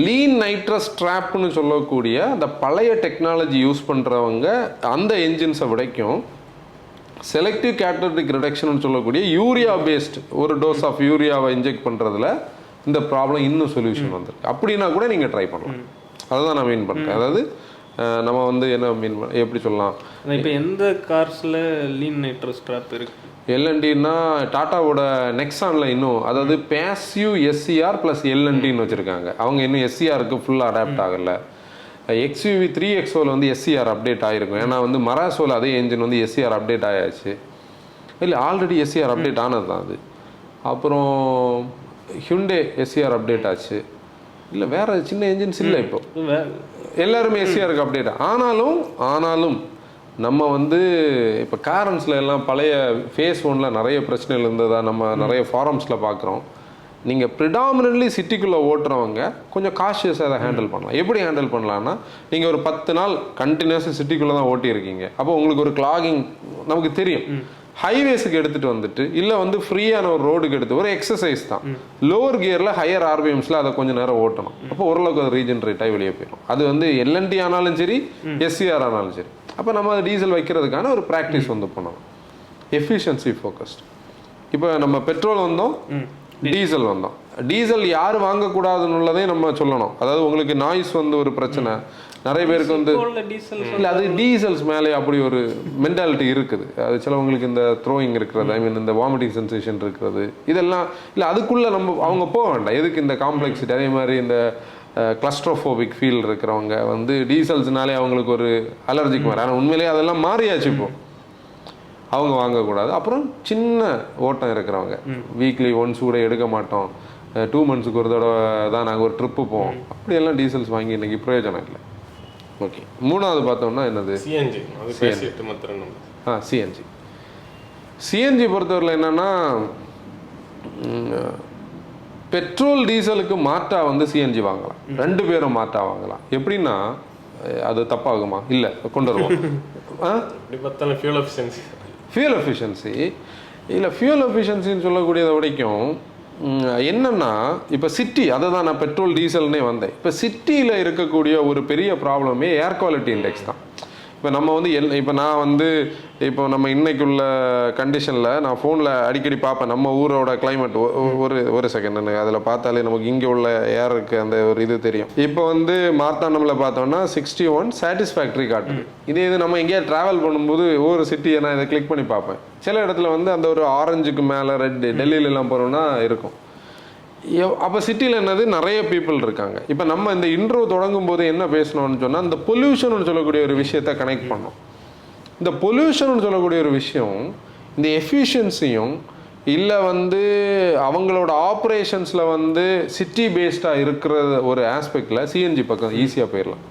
லீன் நைட்ரஸ் ட்ராப்னு சொல்லக்கூடிய அந்த பழைய டெக்னாலஜி யூஸ் பண்ணுறவங்க அந்த என்ஜின்ஸை விடைக்கும் செலக்டிவ் கேட்டலிட்டிக் ரிடக்ஷன் சொல்லக்கூடிய யூரியா பேஸ்ட் ஒரு டோஸ் ஆஃப் யூரியாவை இன்ஜெக்ட் பண்ணுறதுல இந்த ப்ராப்ளம் இன்னும் சொல்யூஷன் வந்திருக்கு. அப்படின்னா கூட நீங்கள் ட்ரை பண்ணலாம். அதை தான் நான் மீன் பண்ணுறேன். அதாவது நம்ம வந்து என்ன மீன் எப்படி சொல்லலாம், இப்போ எந்த கார்ஸில் லீன் நைட்ரஸ் ட்ராப் இருக்குது? எல்என்டின்னா டாட்டாவோட நெக்ஸானில் இன்னும், அதாவது பேசிவ் எஸ்சிஆர் ப்ளஸ் எல்என்டின்னு வச்சுருக்காங்க. அவங்க இன்னும் எஸ்சிஆருக்கு ஃபுல்லாக அடாப்ட் ஆகலை. XUV 3XOவில் வந்து எஸ்சிஆர் அப்டேட் ஆகிருக்கும். ஏன்னா வந்து மராசோவில் அதே என்ஜின் வந்து எஸ்சிஆர் அப்டேட் ஆயாச்சு. இல்லை ஆல்ரெடி எஸ்சிஆர் அப்டேட் ஆனது தான் அது. அப்புறம் ஹியூண்டே எஸ்சிஆர் அப்டேட் ஆச்சு. இல்லை வேறு சின்ன என்ஜின்ஸ் இல்லை, இப்போ எல்லாருமே எஸ்சிஆருக்கு அப்டேட். ஆனாலும் நம்ம வந்து இப்போ காரன்ஸில் எல்லாம் பழைய ஃபேஸ் ஒன்றில் நிறைய பிரச்சனைகள் இருந்ததா நம்ம நிறைய ஃபாரம்ஸில் பார்க்குறோம். நீங்கள் ப்ரிடாமினன்ட்லி சிட்டிக்குள்ளே ஓட்டுறவங்க கொஞ்சம் காஷியஸாக அதை ஹேண்டில் பண்ணலாம். எப்படி ஹேண்டில் பண்ணலான்னா, நீங்கள் ஒரு 10 நாள் கண்டினியூஸாக சிட்டிக்குள்ளே தான் ஓட்டியிருக்கீங்க. அப்போ உங்களுக்கு ஒரு கிளாகிங் நமக்கு தெரியும். ஹைவேஸுக்கு எடுத்துகிட்டு வந்துட்டு இல்லை வந்து ஃப்ரீயான ஒரு ரோடுக்கு எடுத்து ஒரு எக்ஸசைஸ் தான். லோவர் கியரில் ஹையர் ஆர்பிஎம்ஸில் அதை கொஞ்சம் நேரம் ஓட்டணும். அப்போ ஓரளவுக்கு அது ரீஜென்ரேட் ஆகி வெளியே போயிடும். அது வந்து எல்என்டி ஆனாலும் சரி, எஸ்சிஆர் ஆனாலும் சரி. அப்போ நம்ம டீசல் வைக்கிறதுக்கான ஒரு ப்ராக்டிஸ் வந்து பண்ணணும். Efficiency focused. இப்போ நம்ம பெட்ரோல் வந்தோம், டீசல் வந்தோம். டீசல் யார் வாங்கக்கூடாதுன்னு நம்ம சொல்லணும். அதாவது உங்களுக்கு நாய்ஸ் வந்து ஒரு பிரச்சனை, நிறைய பேருக்கு வந்து இல்லை அது டீசல்ஸ் மேலே அப்படி ஒரு மென்டாலிட்டி இருக்குது. அது சிலவங்களுக்கு இந்த த்ரோயிங் இருக்கிறது, ஐ மீன் இந்த வாமிட்டிங் சென்சேஷன் இருக்கிறது, இதெல்லாம் இல்லை அதுக்குள்ளே நம்ம அவங்க போக வேண்டாம். எதுக்கு இந்த காம்ப்ளெக்ஸிட்டி? அதே மாதிரி இந்த கிளஸ்ட்ரோஃபோபிக் ஃபீல் இருக்கிறவங்க வந்து டீசல்ஸ்னாலே அவங்களுக்கு ஒரு அலர்ஜிக் மாதிரி. ஆனால் உண்மையிலேயே அதெல்லாம் மாறியாச்சு இப்போ. அவங்க வாங்கக்கூடாது. அப்புறம் சின்ன ஓட்டம் இருக்கிறவங்க வீக்லி ஒன்ஸ் கூட எடுக்க மாட்டோம், 2 months ஒரு தடவை தான் நாங்கள் ஒரு ட்ரிப்பு போவோம், அப்படியெல்லாம் டீசல்ஸ் வாங்கி இன்னைக்கு பிரயோஜனம் இல்லை. ஓகே, மூணாவது பார்த்தோம்னா என்னது? சிஎன்ஜி. சிஎன்ஜி பொறுத்தவரையில் என்னன்னா, பெட்ரோல் டீசலுக்கு மாற்றா வந்து சிஎன்ஜி வாங்கலாம். 2 பேரும் மாற்றா வாங்கலாம். எப்படின்னா அது தப்பாகுமா? இல்லை, கொண்டு வருவோம். ஃபியூல் எஃபிஷியன்சி இல்லை, ஃபியூல் எஃபிஷியன்சின்னு சொல்லக்கூடியதை வரைக்கும் என்னென்னா, இப்போ சிட்டி, அதை தான் நான் பெட்ரோல் டீசல்னே வந்தேன். இப்போ சிட்டியில் இருக்கக்கூடிய ஒரு பெரிய ப்ராப்ளமே ஏர் குவாலிட்டி இண்டெக்ஸ் தான். இப்போ நம்ம வந்து இப்போ நான் வந்து இப்போ நம்ம இன்னைக்குள்ள கண்டிஷனில் நான் ஃபோனில் அடிக்கடி பார்ப்பேன் நம்ம ஊரோட கிளைமேட். ஒரு செகண்ட் எனக்கு அதில் பார்த்தாலே நமக்கு இங்கே உள்ள ஏருக்கு அந்த ஒரு இது தெரியும். இப்போ வந்து மார்த்தாண்டமில் பார்த்தோம்னா 61 சாட்டிஸ்ஃபேக்டரி காட்டுது. இது நம்ம எங்கேயா ட்ராவல் பண்ணும்போது ஒவ்வொரு சிட்டியை நான் இதை கிளிக் பண்ணி பார்ப்பேன். சில இடத்துல வந்து அந்த ஒரு ஆரஞ்சுக்கு மேலே ரெட், டெல்லியிலலாம் போகிறோம்னா இருக்கும். அப்போ சிட்டியில் என்னது, நிறைய பீப்புள் இருக்காங்க. இப்போ நம்ம இந்த இன்ட்ரோ தொடங்கும் போது என்ன பேசணும்னு சொன்னால், இந்த பொல்யூஷன் சொல்லக்கூடிய ஒரு விஷயத்தை கனெக்ட் பண்ணோம். இந்த பொல்யூஷன் சொல்லக்கூடிய ஒரு விஷயம் இந்த எஃபிஷியன்சியும் இல்லை வந்து அவங்களோட ஆப்ரேஷன்ஸில் வந்து சிட்டி பேஸ்டாக இருக்கிற ஒரு ஆஸ்பெக்டில் சிஎன்ஜி பக்கம் ஈஸியாக போயிடலாம்.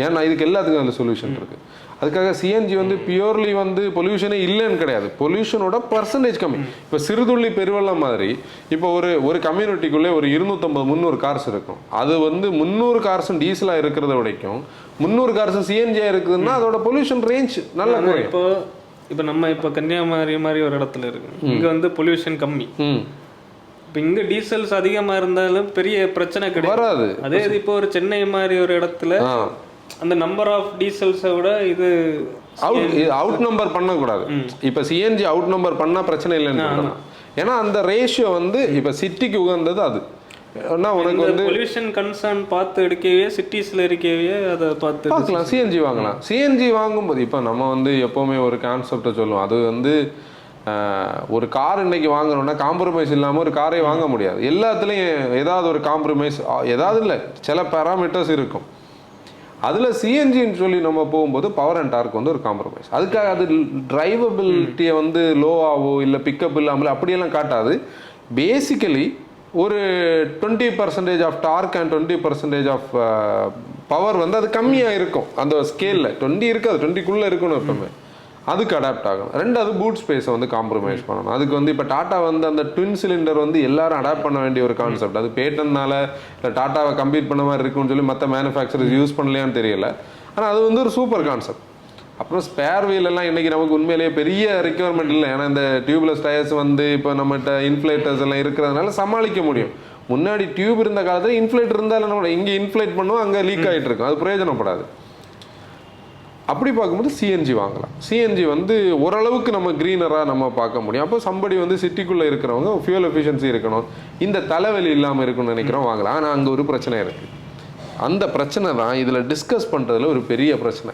ஏன்னா இதுக்கு எல்லாத்துக்கும் அந்த சொல்யூஷன் இருக்குது. அதுக்காக சிஎன்ஜி வந்து பியூர்லி வந்து பொல்யூஷனே இல்லைன்னு கிடையாது, பொல்யூஷனோட பர்சன்டேஜ் கம்மி. இப்போ சிறுதுள்ளி பெருவெள்ளம் மாதிரி இப்போ ஒரு கம்யூனிட்டிக்குள்ளே ஒரு 250-300 கார்ஸ் இருக்கும். அது வந்து 300 கார்ஸும் டீசலாக இருக்கிறத வரைக்கும் 300 கார்ஸும் சிஎன்ஜியாக இருக்குதுன்னா அதோட பொல்யூஷன் ரேஞ்ச் நல்லா குறையும். இப்போ நம்ம இப்போ கன்னியாகுமரி மாதிரி ஒரு இடத்துல இருக்கு, இங்கே வந்து பொல்யூஷன் கம்மி. இப்போ இங்கே டீசல்ஸ் அதிகமாக இருந்தாலும் பெரிய பிரச்சனை கிடையாது. அதே இது இப்போ ஒரு சென்னை மாதிரி ஒரு இடத்துல அந்த நம்பர் ஆஃப் டீசல்ஸை விட இது அவுட் நம்பர் பண்ணக்கூடாது. இப்போ சிஎன்ஜி அவுட் நம்பர் பண்ணால் பிரச்சனை இல்லைன்னு சொல்லலாம். ஏன்னா அந்த ரேஷியோ வந்து இப்போ சிட்டிக்கு உகந்தது. அது உனக்கு வந்து பொல்யூஷன் கன்சர்ன் பார்த்து எடுக்கவே சிட்டிஸில் இருக்கவே அதை பார்க்கலாம். சிஎன்ஜி வாங்கலாம். சிஎன்ஜி வாங்கும்போது இப்போ நம்ம வந்து எப்போவுமே ஒரு கான்செப்டை சொல்லுவோம். அது வந்து ஒரு கார் இன்னைக்கு வாங்கணும்னா காம்ப்ரமைஸ் இல்லாமல் ஒரு காரை வாங்க முடியாது. எல்லாத்துலேயும் ஏதாவது ஒரு காம்ப்ரமைஸ், ஏதாவது இல்லை, சில பேராமீட்டர்ஸ் இருக்கும். அதில் சிஎன்ஜின்னு சொல்லி நம்ம போகும்போது பவர் அண்ட் டார்க் வந்து ஒரு காம்ப்ரமைஸ். அதுக்காக அது டிரைவபிலிட்டியை வந்து லோவாகவோ இல்லை பிக்கப் இல்லாமல் அப்படியெல்லாம் காட்டாது. பேசிக்கலி ஒரு 20% of dark and 20% of power வந்து அது கம்மியாக இருக்கும். அந்த ஸ்கேலில் 20 இருக்காது, 20க்குள்ளே இருக்கணும் எப்பவுமே. அதுக்கு அடாப்ட் ஆகணும். ரெண்டாவது பூட் ஸ்பேஸை வந்து காம்ப்ரமைஸ் பண்ணணும். அதுக்கு வந்து இப்போ டாட்டா வந்து அந்த ட்வின் சிலிண்டர் வந்து எல்லாரும் அடாப்ட் பண்ண வேண்டிய ஒரு கான்செப்ட். அது பேட்டன்னால் இல்லை டாட்டாவை கம்பீட் பண்ண மாதிரி இருக்குன்னு சொல்லி மற்ற மேனுஃபேக்சரர்ஸ் யூஸ் பண்ணலையான்னு தெரியல. ஆனால் அது வந்து ஒரு சூப்பர் கான்செப்ட். அப்புறம் ஸ்பேர் வீல் எல்லாம் இன்றைக்கி நமக்கு உண்மையிலேயே பெரிய ரெக்யர்மெண்ட் இல்லை. ஏன்னா இந்த டியூப்லெஸ் டயர்ஸ் வந்து இப்போ நம்மகிட்ட இன்ஃப்ளேட்டர்ஸ் எல்லாம் இருக்கிறதுனால சமாளிக்க முடியும். முன்னாடி டியூப் இருந்த காலத்தில் இன்ஃப்ளேட்டர் இருந்தாலும் நம்ம இங்கே இன்ஃப்ளேட் பண்ணுவோம், அங்கே லீக் ஆகிட்டு இருக்கும், அது பிரயோஜனப்படாது. அப்படி பார்க்கும்போது சிஎன்ஜி வாங்கலாம். சிஎன்ஜி வந்து ஓரளவுக்கு நம்ம க்ரீனராக நம்ம பார்க்க முடியும். அப்போ சம்படி வந்து சிட்டிக்குள்ளே இருக்கிறவங்க ஃபியூல் எஃபிஷியன்சி இருக்கணும், இந்த தலைவலி இல்லாமல் இருக்குன்னு நினைக்கிறோம், வாங்கலாம். ஆனால் அங்கே ஒரு பிரச்சனை இருக்குது. அந்த பிரச்சனை தான் இதில் டிஸ்கஸ் பண்ணுறதுல ஒரு பெரிய பிரச்சனை.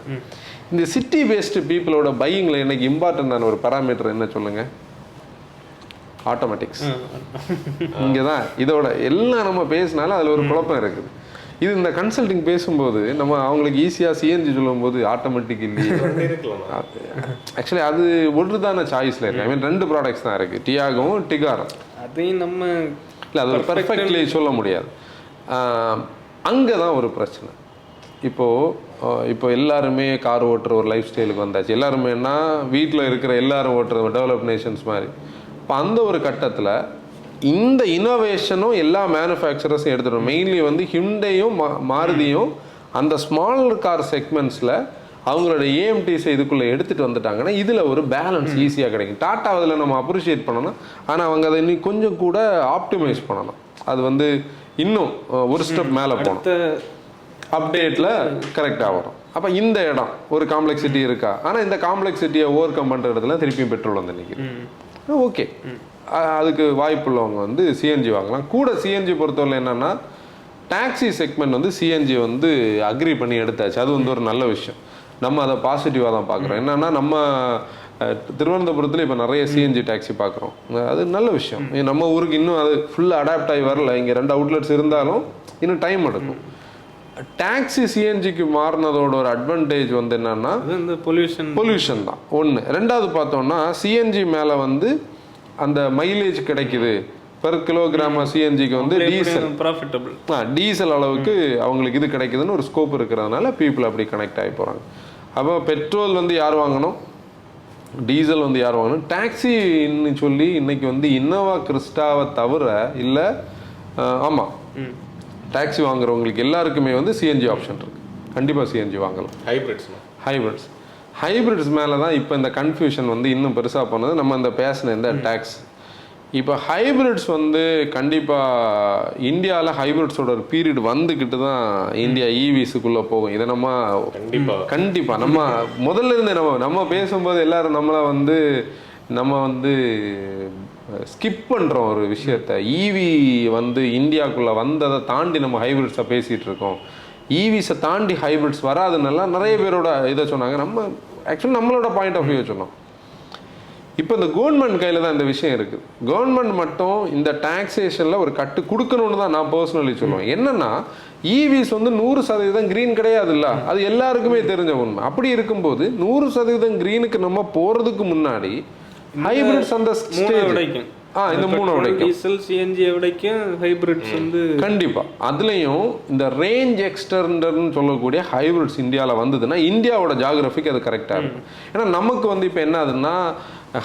இந்த சிட்டி பேஸ்டு பீப்புளோட பையிங்கில் எனக்கு இம்பார்ட்டண்டான ஒரு பராமீட்டர் என்ன சொல்லுங்கள்? ஆட்டோமேட்டிக்ஸ். இங்கே தான் இதோட எல்லாம் நம்ம பேசினாலும் அதில் ஒரு குழப்பம் இருக்குது. இது இந்த கன்சல்டிங் பேசும்போது நம்ம அவங்களுக்கு ஈஸியாக சிஎன்ஜி சொல்லும்போது ஆட்டோமேட்டிக் இல்லையே, ஆக்சுவலி அது ஒன்று தானே சாய்ஸில் இருக்குது. ஐ மீன் 2 ப்ராடக்ட்ஸ் தான் இருக்குது, டியாகவும் டிகாரும். அதையும் நம்ம இல்லை அது ஒரு பெர்ஃபெக்ட்லி சொல்ல முடியாது. அங்கே தான் ஒரு பிரச்சனை. இப்போ எல்லாருமே கார் ஓட்டுற ஒரு லைஃப் ஸ்டைலுக்கு வந்தாச்சு. எல்லாருமேனா வீட்டில் இருக்கிற எல்லாரும் ஓட்டுற டெவலப் நேஷன்ஸ் மாதிரி. இப்போ அந்த ஒரு கட்டத்தில் இந்த இனோவேஷனும் எல்லா மேனுஃபேக்சரர்ஸும் எடுத்துகிட்டு மெயின்லி வந்து ஹிண்டையும் மாருதியும் அந்த ஸ்மால் கார் செக்மெண்ட்ஸில் அவங்களோட ஏஎம்டிஸை இதுக்குள்ளே எடுத்துகிட்டு வந்துட்டாங்கன்னா இதில் ஒரு பேலன்ஸ் ஈஸியாக கிடைக்கும். டாட்டா அதில் நம்ம அப்ரிஷியேட் பண்ணணும், ஆனால் அவங்க அதை இன்னும் கொஞ்சம் கூட ஆப்டிமைஸ் பண்ணணும். அது வந்து இன்னும் ஒரு ஸ்டெப் மேலே போகணும், அப்டேட்டில் கரெக்டாக வரும். அப்போ இந்த இடம் ஒரு காம்ப்ளெக்சிட்டி இருக்கா, ஆனால் இந்த காம்ப்ளெக்சிட்டியை ஓவர் கம் பண்ணுற இடத்துல திருப்பியும் பெட்ரோல் வந்து நிற்கிது. ஓகே, அதுக்கு வாய்ப்புள்ளவங்க வந்து சிஎன்ஜி வாங்கலாம். கூட சிஎன்ஜி பொறுத்தவரை என்னென்னா டாக்ஸி செக்மெண்ட் வந்து சிஎன்ஜி வந்து அக்ரி பண்ணி எடுத்தாச்சு. அது வந்து ஒரு நல்ல விஷயம். நம்ம அதை பாசிட்டிவாக தான் பார்க்குறோம். என்னென்னா நம்ம திருவனந்தபுரத்தில் இப்போ நிறைய சிஎன்ஜி டாக்ஸி பார்க்குறோம். அது நல்ல விஷயம். நம்ம ஊருக்கு இன்னும் அது ஃபுல்லாக அடாப்ட் ஆகி வரல. இங்கே 2 அவுட்லெட்ஸ் இருந்தாலும் இன்னும் டைம் எடுக்கும். டாக்ஸி சிஎன்ஜிக்கு மாறினதோட ஒரு அட்வான்டேஜ் வந்து என்னன்னா பொல்யூஷன் தான் ஒன்று. ரெண்டாவது பார்த்தோம்னா சிஎன்ஜி மேலே வந்து அந்த மைலேஜ் கிடைக்குது. பெர் கிலோகிராம் சிஎன்ஜிக்கு வந்து டீசல் அளவுக்கு அவங்களுக்கு இது கிடைக்குதுன்னு ஒரு ஸ்கோப் இருக்கிறதுனால பீப்புள் அப்படி கனெக்ட் ஆகி போகிறாங்க. அப்போ பெட்ரோல் வந்து யார் வாங்கணும், டீசல் வந்து யார் வாங்கணும், டாக்ஸின்னு சொல்லி இன்னைக்கு வந்து இன்னோவா கிறிஸ்டாவை தவிர இல்லை, ஆமாம், டாக்ஸி வாங்குறவங்களுக்கு எல்லாருக்குமே வந்து சிஎன்ஜி ஆப்ஷன் இருக்குது. கண்டிப்பாக சிஎன்ஜி வாங்கலாம். ஹைப்ரிட்ஸ் மேலே தான் இப்போ இந்த கன்ஃபியூஷன் வந்து இன்னும் பெருசாக போனது. நம்ம இந்த பேசின இந்த டாக்ஸ் இப்போ ஹைப்ரிட்ஸ் வந்து கண்டிப்பாக இந்தியாவில் ஹைப்ரிட்ஸோட ஒரு பீரியட் வந்துக்கிட்டு தான் இந்தியா இவிஸுக்குள்ளே போகும். இதை நம்ம கண்டிப்பாக நம்ம முதல்ல இருந்து நம்ம பேசும்போது எல்லாரும் நம்ம வந்து ஸ்கிப் பண்ணுறோம் ஒரு விஷயத்த. ஈவி வந்து இந்தியாவுக்குள்ளே வந்ததை தாண்டி நம்ம ஹைப்ரிட்ஸை பேசிகிட்டு இருக்கோம். ஈவிஸை தாண்டி ஹைப்ரிட்ஸ் வராதுன்னால நிறைய பேரோட இதை சொன்னாங்க. நம்ம ஆக்சுவலி நம்மளோட பாயிண்ட் ஆஃப் வியூ சொன்னோம். இப்போ இந்த கவர்மெண்ட் கையில் தான் இந்த விஷயம் இருக்குது. கவர்மெண்ட் மட்டும் இந்த டாக்ஸேஷனில் ஒரு கட்டு கொடுக்கணும்னு தான் நான் பர்சனலி சொல்லுவேன். என்னென்னா ஈவிஸ் வந்து 100% க்ரீன் கிடையாது இல்லை, அது எல்லாருக்குமே தெரிஞ்ச உண்மை. அப்படி இருக்கும்போது 100% க்ரீனுக்கு நம்ம போகிறதுக்கு முன்னாடி ஹைப்ரிட்ஸ் அந்த ஸ்டேஜ் இந்த 3 வரைக்கும் டீசல் சிஎன்ஜி வரைக்கும் ஹைப்ரிட்ஸ் வந்து கண்டிப்பா அதுலயும் இந்த ரேஞ்ச் எக்ஸ்டெண்டர்னு சொல்லக்கூடிய ஹைப்ரிட்ஸ் இந்தியாவில் வந்ததுன்னா இந்தியாவோட ஜியோகிராஃபிக்கு அது கரெக்டாக இருக்கும். ஏன்னா நமக்கு வந்து இப்போ என்ன ஆகுதுன்னா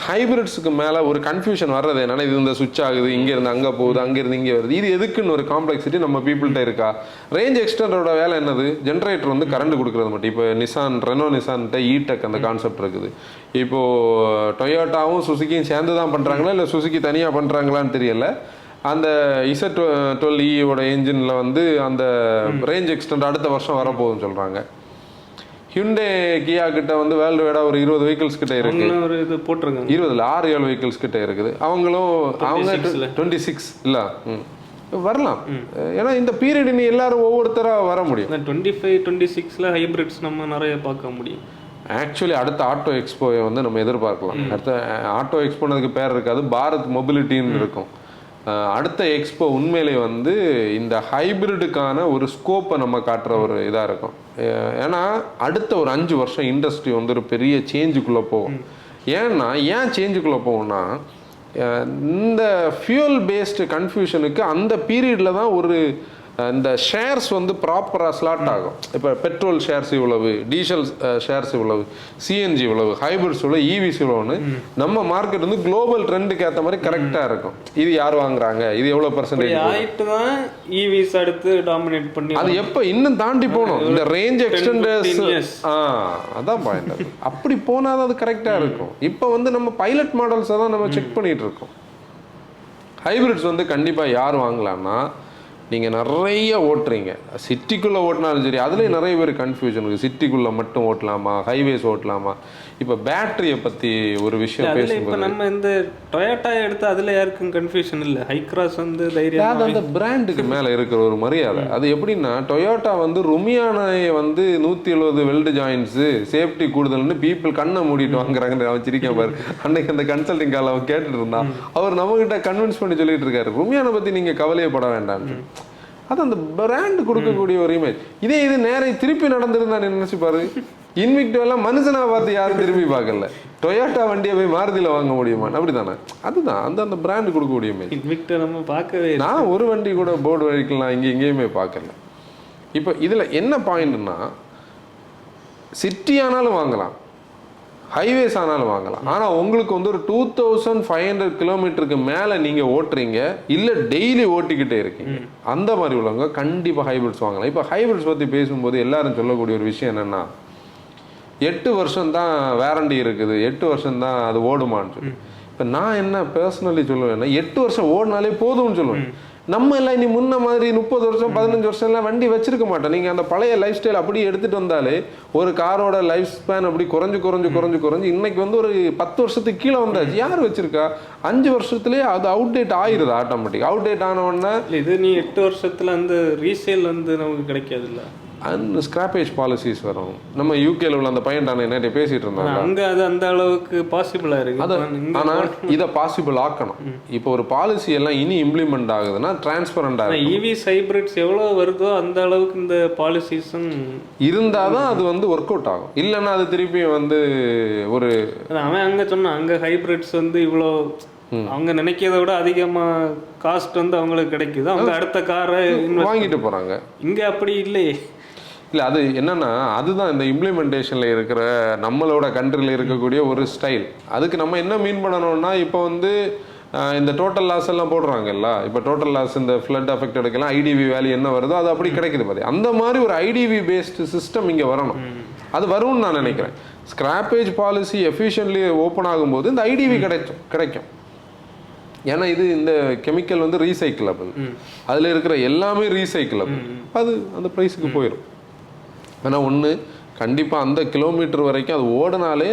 ஹைப்ரிட்ஸுக்கு மேலே ஒரு கன்ஃபியூஷன் வர்றது என்னன்னா இது இந்த சுவிட்ச் ஆகுது, இங்கேருந்து அங்கே போகுது, அங்கேருந்து இங்கே வருது, இது எதுக்குன்னு ஒரு காம்ப்ளெக்சிட்டி நம்ம பீப்புள்கிட்ட இருக்கா. ரேஞ்ச் எக்ஸ்டெண்டரோட வேலை என்னது, ஜென்ரேட்டர் வந்து கரண்ட் கொடுக்குறது மட்டும். இப்போ ரெனோ நிசான்கிட்ட ஈடெக் அந்த கான்செப்ட் இருக்குது. இப்போது டொயோட்டாவும் சுசுக்கியும் சேர்ந்து தான் பண்ணுறாங்களா இல்லை சுசுக்கி தனியாக பண்ணுறாங்களான்னு தெரியல. அந்த Z12E என்ஜினில் வந்து அந்த ரேஞ்ச் எக்ஸ்டெண்ட் அடுத்த வருஷம் வரப்போகுதுன்னு சொல்கிறாங்க. ஹியூண்டே கியா கிட்ட வந்து வேர்ல்டு வைடா ஒரு 20 வெஹிக்கிள்ஸ் கிட்ட இருக்கு. 20-7 வெஹிக்கிள்ஸ் கிட்ட இருக்குது. அவங்க 26 இல்ல வரலாம். ஏன்னா இந்த பீரியட் நீ எல்லாரும் ஒவ்வொருத்தரா வர முடியும். 25-26ல ஹைபிரிட்ஸ் நம்ம நிறைய பார்க்க முடியும். ஆக்சுவலி அடுத்த ஆட்டோ எக்ஸ்போவை வந்து நம்ம எதிர்பார்க்கலாம். அடுத்த ஆட்டோ எக்ஸ்போனதுக்கு பேர் இருக்காது, பாரத் மொபிலிட்டின்னு இருக்கும். அடுத்த எக்ஸ்போ உண்மையிலே வந்து இந்த ஹைபிரிடுக்கான ஒரு ஸ்கோப்பை நம்ம காட்டுற ஒரு இதாக இருக்கும். ஏன்னா அடுத்த ஒரு 5 வருஷம் இண்டஸ்ட்ரி வந்து ஒரு பெரிய சேஞ்சுக்குள்ளே போகும். ஏன் சேஞ்சுக்குள்ளே போகும்னா இந்த ஃபியூல் பேஸ்டு கன்ஃபியூஷனுக்கு அந்த பீரியடில் தான் ஒரு இந்த ஷேர்ஸ் வந்து ப்ராப்பராக ஸ்லாட் ஆகும். இப்போ பெட்ரோல் ஷேர்ஸ் இவ்வளவு, டீசல் ஷேர்ஸ் இவ்வளவு, சிஎன்ஜி இவ்வளவு, ஹைபிரிட்ஸ் இவ்வளவு, இவிஸ் இவ்வளவுன்னு நம்ம மார்க்கெட் வந்து குளோபல் ட்ரெண்டுக்கு ஏற்ற மாதிரி கரெக்டாக இருக்கும். இது யார் வாங்குறாங்க, இது எவ்வளோ பர்சன்டேஜ் ஆயிட்டு தான் இவிஸ் அடுத்து டாமினேட் பண்ணி அது எப்போ இன்னும் தாண்டி போகணும். இந்த ரேஞ்ச் எக்ஸ்டெண்டர்ஸ் அதான் பாயிண்ட். அப்படி போனால் அது கரெக்டாக இருக்கும். இப்போ வந்து நம்ம பைலட் மாடல்ஸை தான் நம்ம செக் பண்ணிட்டு இருக்கோம். ஹைபிரிட்ஸ் வந்து கண்டிப்பாக யார் வாங்கலாம்னா நீங்கள் நிறைய ஓட்டுறீங்க, சிட்டிக்குள்ளே ஓட்டினாலும் சரி, அதுலேயும் நிறைய பேர் கன்ஃபியூஷன் இருக்குது. சிட்டிக்குள்ளே மட்டும் ஓட்டலாமா, ஹைவேஸ் ஓட்டலாமா. இப்போ பேட்டரியை பற்றி ஒரு விஷயம் பேசும்போது இப்போ நம்ம இந்த டொயோட்டா எடுத்து அதில் யாருக்கும் கன்ஃபியூஷன் இல்லை. ஹைக்ராஸ் வந்து தைரியம் அந்த பிராண்டுக்கு மேலே இருக்கிற ஒரு மரியாதை. அது எப்படின்னா டொயோட்டா வந்து ருமியானையை வந்து 170 வெல்டு ஜாயின்ட்ஸு சேஃப்டி கூடுதல்னு பீப்புள் கண்ணை மூடிட்டு வாங்குறாங்கன்னு அவன் சிரிக்க பாரு. அன்னைக்கு அந்த கன்சல்டிங் கால் அவன் கேட்டுட்டு இருந்தான். அவர் நம்மகிட்ட கன்வின்ஸ் பண்ணி சொல்லிட்டு இருக்காரு, ருமியானை பற்றி நீங்கள் கவலையப்பட வேண்டாம்னு. அது அந்த பிராண்டு கொடுக்கக்கூடிய ஒரு இமேஜ். இது நேரே திருப்பி நடந்திருந்தா நினைச்சு பாரு. இன்விக்டோ எல்லாம் மனுஷனா பார்த்து யாரும் திரும்பி பார்க்கல. டொயோட்டா வண்டியை போய் மாருதியில் வாங்க முடியுமா? அப்படித்தானே. அதுதான் அந்த பிராண்டு கொடுக்கக்கூடிய இமேஜ். இன்விக்டோ நம்ம பார்க்கவே, நான் ஒரு வண்டி கூட போர்டு வழிக்கலாம் இங்கேயுமே பார்க்கல. இப்போ இதில் என்ன பாயிண்ட்னா, சிட்டி ஆனாலும் வாங்கலாம், ஹைவேஸ் ஆனாலும் வாங்கலாம். ஆனால் உங்களுக்கு வந்து ஒரு 2500 கிலோமீட்டருக்கு மேலே நீங்கள் ஓட்டுறீங்க, இல்லை டெய்லி ஓட்டிக்கிட்டே இருக்கீங்க, அந்த மாதிரி உள்ளவங்க கண்டிப்பாக ஹைபிரிட்ஸ் வாங்கலாம். இப்போ ஹைபிரிட்ஸ் பற்றி பேசும்போது எல்லாரும் சொல்லக்கூடிய ஒரு விஷயம் என்னென்னா, 8 வருஷம் தான் வேரண்டி இருக்குது, 8 வருஷம் தான் அது ஓடுமான்னு சொல்லி. இப்போ நான் என்ன பர்சனலி சொல்லுவேன்னா, 8 வருஷம் ஓடினாலே போதும்னு சொல்லுவேன். நம்ம எல்லாம் இனி முன்ன மாதிரி 30 வருஷம் 15 வருஷம் எல்லாம் வண்டி வச்சிருக்க மாட்டோம். நீங்கள் அந்த பழைய லைஃப் ஸ்டைல் அப்படியே எடுத்துகிட்டு வந்தாலே ஒரு காரோட லைஃப் ஸ்பேன் அப்படி குறைஞ்சு இன்னைக்கு வந்து ஒரு 10 வருஷத்துக்கு கீழே வந்தாச்சு. யார் வச்சிருக்கா? 5 வருஷத்துலேயே அது அவுடேட் ஆயிடுது. ஆட்டோமேட்டிக் அவுடேட் ஆனவொடனே இது நீ 8 வருஷத்துல அந்த ரீசேல் வந்து நமக்கு கிடைக்காது இல்லை, அண்ட் ஸ்கிராப்பேஜ் பாலிசிஸ் வரும். நம்ம யூகேல உள்ள அந்த பையன் நிறைய பேசிட்டு இருந்தாங்க. அங்க அது அந்த அளவுக்கு பாசிபிளா இருக்கு. ஆனால் இதை பாசிபிள் ஆக்கணும். இப்போ ஒரு பாலிசி எல்லாம் இனி இம்ப்ளிமெண்ட் ஆகுதுன்னா டிரான்ஸ்பரண்ட் ஆகும். இவிஸ் ஹைபிரிட்ஸ் எவ்வளவு வருதோ அந்த அளவுக்கு இந்த பாலிசிஸும் இருந்தாதான் அது வந்து ஒர்க் அவுட் ஆகும். இல்லைன்னா அது திருப்பி வந்து ஒரு அவன் அங்க சொன்னான், அங்க ஹைபிரிட்ஸ் வந்து இவ்வளோ அவங்க நினைக்கிறத விட அதிகமா காஸ்ட் வந்து அவங்களுக்கு கிடைக்குது, அவங்க அடுத்த காரை வாங்கிட்டு போறாங்க. இங்க அப்படி இல்லையே. இல்லை, அது என்னன்னா அதுதான் இந்த இம்ப்ளிமெண்டேஷனில் இருக்கிற நம்மளோட கண்ட்ரியில் இருக்கக்கூடிய ஒரு ஸ்டைல். அதுக்கு நம்ம என்ன மீன் பண்ணணும்னா, இப்போ வந்து இந்த டோட்டல் லாஸ் எல்லாம் போடுறாங்கல்ல, இப்போ டோட்டல் லாஸ் இந்த ஃப்ளட் அஃபெக்ட் எடுக்கலாம், ஐடிவி வேல்யூ என்ன வருதோ அது அப்படி கிடைக்குது பாதி. அந்த மாதிரி ஒரு ஐடிவி பேஸ்டு சிஸ்டம் இங்கே வரணும். அது வரும்னு நான் நினைக்கிறேன். ஸ்கிராப்பேஜ் பாலிசி எஃபிஷியன்ட்லி ஓப்பன் ஆகும்போது இந்த ஐடிவி கிடைக்கும். ஏன்னா இது இந்த கெமிக்கல் வந்து ரீசைக்கிளபிள், அதில் இருக்கிற எல்லாமே ரீசைக்கிளபிள். அது அந்த ப்ரைஸுக்கு போயிடும். ஆனால் ஒன்று கண்டிப்பாக அந்த கிலோமீட்டர் வரைக்கும் அது ஓடினாலே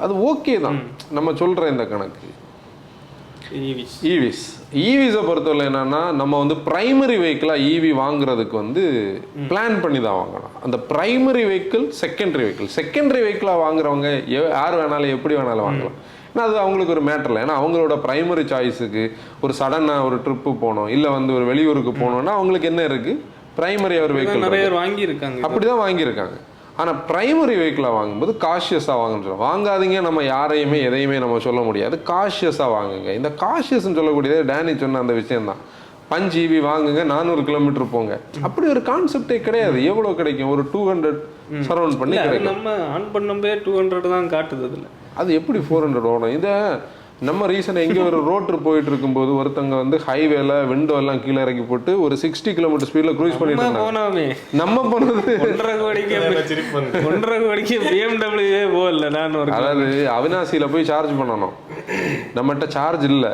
அது ஓகே தான். நம்ம சொல்கிற இந்த கணக்கு ஈவிஸை பொறுத்தவரை என்னன்னா, நம்ம வந்து பிரைமரி வெஹிக்கிளாக ஈவி வாங்குறதுக்கு வந்து பிளான் பண்ணி தான் வாங்கணும். அந்த பிரைமரி வெஹிக்கிள் செகண்டரி வெஹிக்கிளாக வாங்குறவங்க யார் வேணாலும் எப்படி வேணாலும் வாங்கலாம். ஏன்னா அது அவங்களுக்கு ஒரு மேட்டர் இல்லை. ஏன்னா அவங்களோட பிரைமரி சாய்ஸுக்கு ஒரு சடனாக ஒரு ட்ரிப்பு போகணும், இல்லை வந்து ஒரு வெளியூருக்கு போகணுன்னா அவங்களுக்கு என்ன இருக்குது, பிரைமரி ஒரு வெஹிக்கிள் நிறைய வாங்கியிருக்காங்க, அப்படிதான் வாங்கியிருக்காங்க. ஆனால் பிரைமரி வெஹிக்கிளாக வாங்கும்போது காஷியஸாக வாங்கணும். வாங்காதீங்க நம்ம யாரையுமே எதையுமே நம்ம சொல்ல முடியாது, காஷியஸாக வாங்குங்க. இந்த காஷியஸ்ன்னு சொல்லக்கூடியது டேனி சொன்ன அந்த விஷயம்தான். 5 EV வாங்குங்க, 400 கிலோமீட்டர் போங்க. அப்படி ஒரு கான்செப்டே கிடையாது. எவ்வளோ கிடைக்கும்? ஒரு 200 சரௌண்ட் பண்ணி கிடைக்கும். நம்ம ஆன் பண்ணும்போது 200 தான் காட்டுது. அதில் அது எப்படி 400 ஓடும்? இதை நம்ம ரீசன் எங்கே ஒரு ரோட் ட்ரிப் போயிட்டு இருக்கும்போது ஒருத்தங்க வந்து ஹைவேல விண்டோ எல்லாம் கீழே இறக்கி போட்டு ஒரு 60 கிலோமீட்டர் ஸ்பீட்ல க்ரூஸ் பண்ணிட்டு இருந்தாங்க. நம்ம போனது 1.5 கோடிக்கு BMW போகல. நான் அதாவது அவினாசியில போய் சார்ஜ் பண்ணணும், நம்மகிட்ட சார்ஜ் இல்லை.